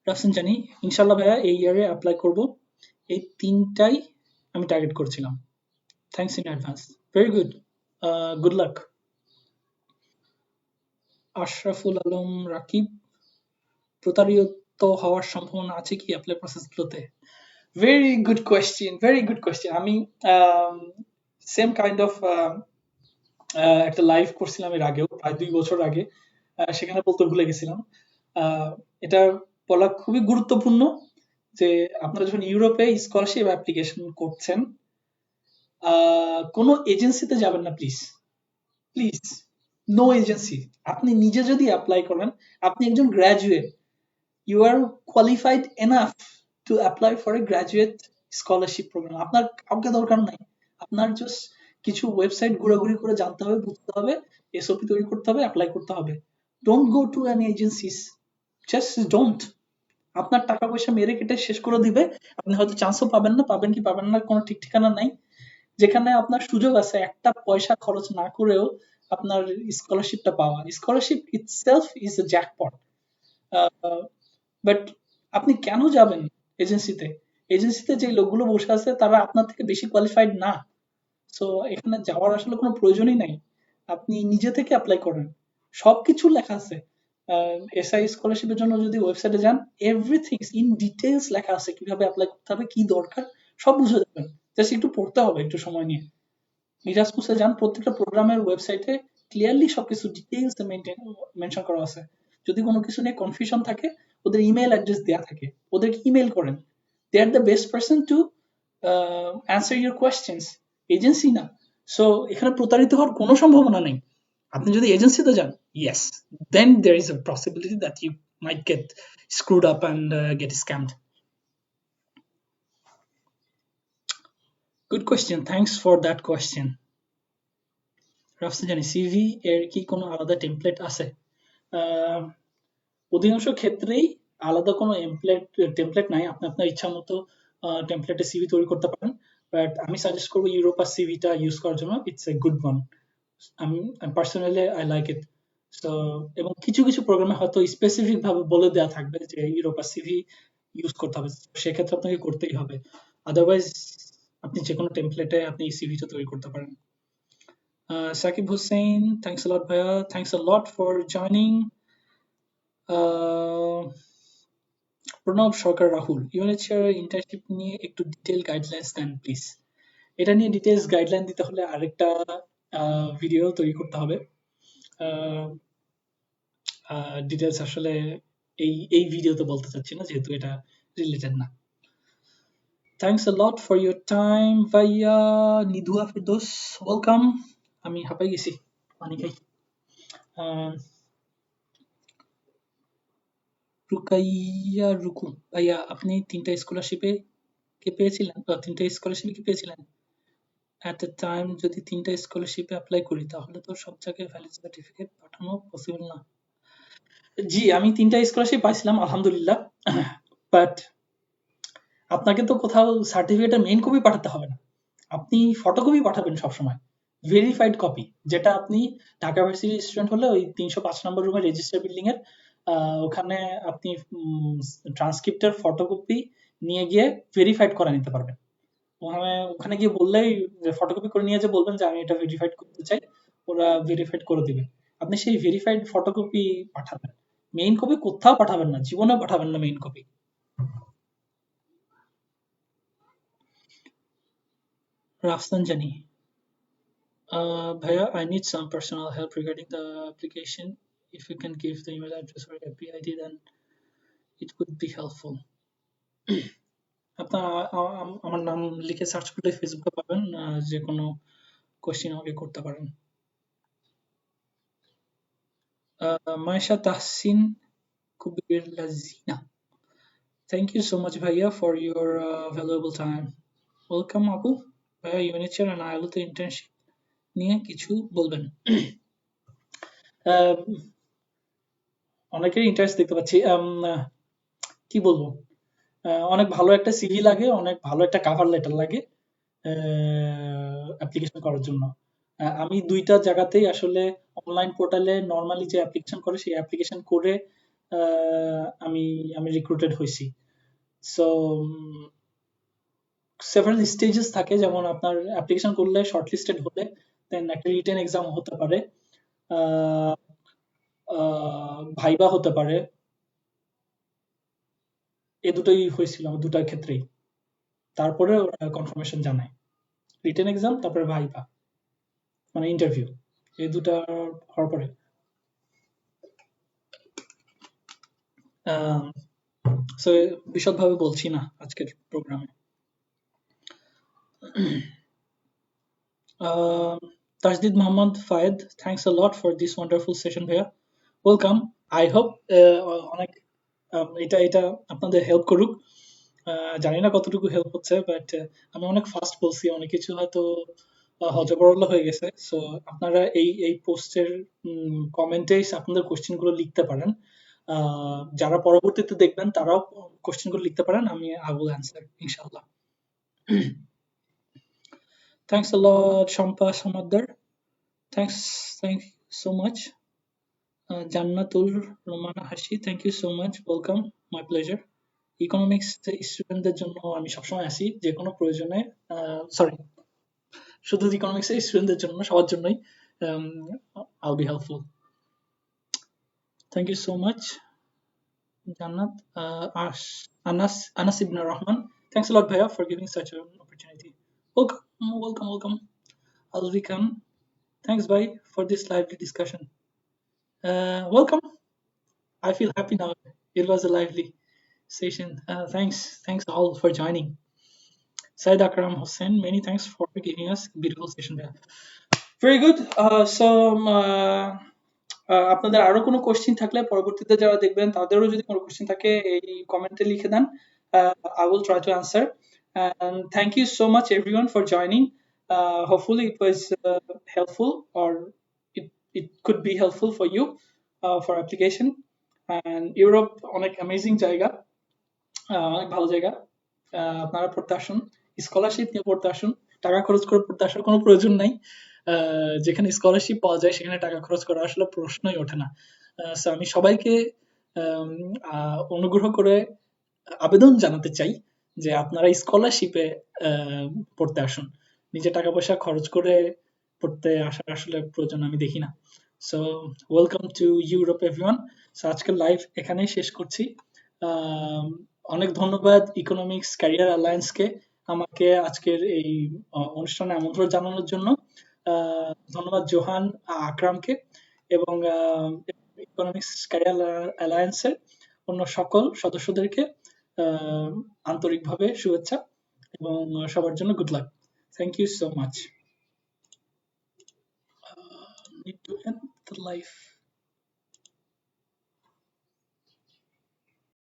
Rafsan জানি, ইনশাল্লাহ ভাইয়া এই ইয়ারে অ্যাপ্লাই করব, এই 3টাই আমি টার্গেট করছিলাম। Thanks in advance, very good, good luck. Ashraful Alam Rakib, প্রতারিত হওয়ার সম্ভাবনা আছে কি অ্যাপ্লাই প্রসেসগুলোতে? Very good question, very good question. আমি সেম কাইন্ড অফ একটা লাইভ করছিলাম এর আগেও, প্রায় 2 বছর আগে। সেখানে বলতে ভুলে গেছিলাম। আহ, এটা বলা খুবই গুরুত্বপূর্ণ যে আপনারা যখন ইউরোপে স্কলারশিপ অ্যাপ্লিকেশন করছেন, কোনো এজেন্সিতে যাবেন না প্লিজ। Please, no agency. আপনি নিজে যদি অ্যাপ্লাই করেন, আপনি একজন graduate, you are qualified enough to apply for a graduate scholarship program. আপনার কাউকে দরকার নাই। আপনার জাস্ট কিছু ওয়েবসাইট ঘোরাঘুরি করে জানতে হবে, বুঝতে হবে, এসওপি তৈরি করতে হবে, অ্যাপ্লাই করতে হবে। Don't go to an agencies, just don't. আপনার টাকা পয়সা মেরে কেটে শেষ করে দিবে। আপনি হয়তো চান্সও পাবেন না, পাবেন কি পাবেন না কোনো ঠিক ঠিকানা নাই। যেখানে আপনার সুযোগ আছে একটা পয়সা খরচ না করেও আপনার স্কলারশিপটা পাওয়া। Scholarship itself is a jackpot. But আপনি কেন যাবেন এজেন্সিতে? এজেন্সিতে যে লোকগুলো বসে আছে তারা আপনার থেকে বেশি কোয়ালিফাইড না। সো এখানে যাওয়ার আসলে কোনো প্রয়োজনই নাই। আপনি নিজে থেকে অ্যাপ্লাই করেন, সবকিছু লেখা আছে। এসআই স্কলারশিপের জন্য যদি ওয়েবসাইটে যান, এভরিথিং ইন ডিটেলস লেখা আছে, কিভাবে অ্যাপ্লাই করতে হবে, কি দরকার, সব বুঝে যাবেন। জাস্ট একটু পড়তে হবে একটু সময় নিয়ে। মিরাজপুসে যান, প্রত্যেকটা প্রোগ্রামের ওয়েবসাইটে ক্লিয়ারলি সবকিছু ডিটেইলস মেনশন করা আছে। যদি কোনো কিছু নিয়ে কনফিউশন থাকে, ওদের ইমেল অ্যাড্রেস দেওয়া থাকে, ওদেরকে ইমেল করেন। They are the best person to answer your questions, agency না। সো এখানে প্রতারিত হওয়ার কোনো সম্ভাবনা নেই। আপনি যদি এজেন্সিতে যান, yes, then there is a possibility that you might get screwed up and get scammed. Good question, thanks for that question. Rafsan Jani, CV এর কি কোনো আলাদা টেমপ্লেট আছে? আহ, অধিকাংশ ক্ষেত্রেই আলাদা কোনো টেমপ্লেট নাই। আপনি আপনার ইচ্ছা মতো টেমপ্লেটে সিভি তৈরি করতে পারেন। বাট আমি সাজেস্ট করবো ইউরোপাস সিভিটা ইউজ করার জন্য। It's a good one. আমি পার্সোনালি আই লাইক ইট। তো এবং কিছু কিছু প্রোগ্রামে হয়তো স্পেসিফিক ভাবে বলে দেওয়া থাকবে যে ইউরোপাস সিভি ইউজ করতে হবে, সেক্ষেত্রে আপনাকে করতেই হবে। আদারওয়াইজ আপনি যে কোনো টেমপ্লেটে আপনি সিভিটা তৈরি করতে পারেন। Sakib Hussain, thanks a lot, Bhaiya. Thanks a lot for joining. Uh, Pranab Sarkar Rahul, UNHCR internship নিয়ে একটু ডিটেইল গাইডলাইন্স দেন প্লিজ। এটা নিয়ে ডিটেইলস গাইডলাইন দিতে হলে আরেকটা ভিডিও তৈরি করতে হবে। ডিটেইলস আসলে এই এই ভিডিওতে বলতে চাচ্ছি না, যেহেতু এটা রিলেটেড না। Thanks a lot for your time ভাইয়া। নিধুয়া ফেরদৌস, ওয়েলকাম। আমি হাঁপাই গেছি, পানি খাই। রুকাইয়া রুকু, ভাইয়া আপনি তিনটা স্কলারশিপে কি পেয়েছিলেন? তিনটা স্কলারশিপে কি পেয়েছিলেন? অ্যাট দ্য টাইম যদি তিনটা স্কলারশিপে অ্যাপ্লাই করি তাহলে তো সব জায়গায় ভ্যালিড সার্টিফিকেট পাঠানো পসিবল না। জি, আমি তিনটা স্কলারশিপ পাইছিলাম আলহামদুলিল্লাহ। বাট আপনাকে তো কোথাও সার্টিফিকেটের মেইন কপি পাঠাতে হবে না। আপনি ফটোকপি পাঠাবেন সবসময়, ভেরিফাইড কপি, যেটা আপনি ঢাকা ভার্সিটি স্টুডেন্ট হলে ওই 305 নম্বর রুমের রেজিস্টার বিল্ডিং এর ওখানে আপনি ট্রান্সক্রিপ্টের ফটোকপি নিয়ে গিয়ে ভেরিফাইড করে নিতে পারবেন। ওখানে ওখানে গিয়ে বললেই, যে ফটোকপি করে নিয়ে যে বলবেন যে আমি এটা ভেরিফাইড করতে চাই, ওরা ভেরিফাইড করে দিবে। আপনি সেই ভেরিফাইড ফটোকপি পাঠাবেন, মেইন কপি কোথাও পাঠাবেন না, জীবনেও পাঠাবেন না মেইন কপি। রাফসান জানি, Bhaiya, I need some personal help regarding the application. If you can give the email address or API ID, then it would be helpful. আপনার আমার নাম লিখে সার্চ করলে ফেসবুকে পাবেন। যে কোনো কোশ্চেন আমাকে করতে পারেন। Maysha Tahsin Kubir Lajina, thank you so much ভাইয়া for your valuable time. Welcome আপু। ভাইয়া ইউএনএচসিআর আর আইএলওতে ইন্টার্নশিপ নিয়ে কিছু বলবেন? অনেকেরই ইন্টারেস্ট দেখতে পাচ্ছি। কি বলবো, অনেক ভালো একটা সিভি লাগে, অনেক ভালো একটা কাভার লেটার লাগে অ্যাপ্লিকেশন করার জন্য। আমি দুইটা জায়গাতেই আসলে অনলাইন পোর্টালে নর্মালি যে অ্যাপ্লিকেশন করে সেই অ্যাপ্লিকেশন করে আমি আমি রিক্রুটেড হয়েছি। সো সেভারাল স্টেজেস থাকে, যেমন আপনার অ্যাপ্লিকেশন করলে শর্টলিস্টেড হলে দেন একটা রিটেন এক্সাম হতে পারে, ভাইবা হতে পারে। এ দুটোই হয়েছিল আমার দুটার ক্ষেত্রেই। তারপরে ওরা কনফার্মেশন জানায়, রিটেন এক্সাম তারপরে ভাইবা, মানে ইন্টারভিউ। এই দুটা হওয়ার পরে সো বিশদভাবে বলছি না আজকের প্রোগ্রামে। Tashdid Mohammad Fayed, thanks a lot for this wonderful session ভাইয়া। ওয়েলকাম। আই হোপ অনেক এটা এটা আপনাদের হেল্প করুক। জানি না কতটুকু হেল্প হচ্ছে, বাট আমি অনেক ফাস্ট বলছি, অনেক কিছু হয়তো হজবরল হয়ে গেছে। সো আপনারা এই পোস্টের কমেন্টে আপনাদের কোশ্চেন গুলো লিখতে পারেন। যারা পরবর্তীতে দেখবেন তারাও কোশ্চেন গুলো লিখতে পারেন, আমি আই উইল অ্যান্সার ইনশাআল্লাহ। Thanks a lot, Shampa Samaddar. Thank you so much. Jannatul Romana Hashi, thank you so much. Welcome, my pleasure. Economics স্টুডেন্টদের জন্য আমি সবসময় আসি, যে কোনো প্রয়োজনে। সরি, শুধু ইকোনমিক্স স্টুডেন্টদের জন্য, সবার জন্যই I'll be helpful. Thank you so much, Jannat. Anas Ibn Rahman, thanks a lot, Bhaiya, for giving such an opportunity. Welcome. Alvikan, thanks, bhai, for this lively discussion. Welcome. I feel happy now. It was a lively session. Thanks all for joining. Said Akram Hussain, many thanks for giving us a beautiful session there. Very good. আপনাদের আরো কোনো question থাকলে পরবর্তীতে যারা দেখবেন তাদেরও যদি কোনো কোশ্চেন থাকে এই কমেন্টে লিখে দেন। I will try to answer. And thank you so much everyone for joining. Hopefully it was helpful, or it could be helpful for you for application. And Europe অনেক অ্যামেজিং জায়গা, অনেক ভালো জায়গা। আপনারা পড়তে আসুন, স্কলারশিপ নিয়ে পড়তে আসুন, টাকা খরচ করে পড়তে আসার কোনো প্রয়োজন নাই। যেখানে স্কলারশিপ পাওয়া যায় সেখানে টাকা খরচ করা আসলে প্রশ্নই ওঠে না। সো আমি সবাইকে অনুগ্রহ করে আবেদন জানাতে চাই যে আপনারা স্কলারশিপে পড়তে আসুন। নিজে টাকা পয়সা খরচ করে পড়তে আসার আসলে প্রয়োজন আমি দেখি না। So welcome to Europe everyone. So আজকের লাইভ এখানেই শেষ করছি। অনেক ধন্যবাদ ইকোনমিক্স ক্যারিয়ার অ্যালায়েন্সকে আমাকে আজকের এই অনুষ্ঠানে আমন্ত্রণ জানানোর জন্য। ধন্যবাদ জোহান আকরামকে এবং ইকোনমিক্স ক্যারিয়ার অ্যালায়েন্সের অন্য সকল সদস্যদেরকে আন্তরিকভাবে শুভেচ্ছা এবং সবার জন্য good luck. Thank you so much. Need to end the live.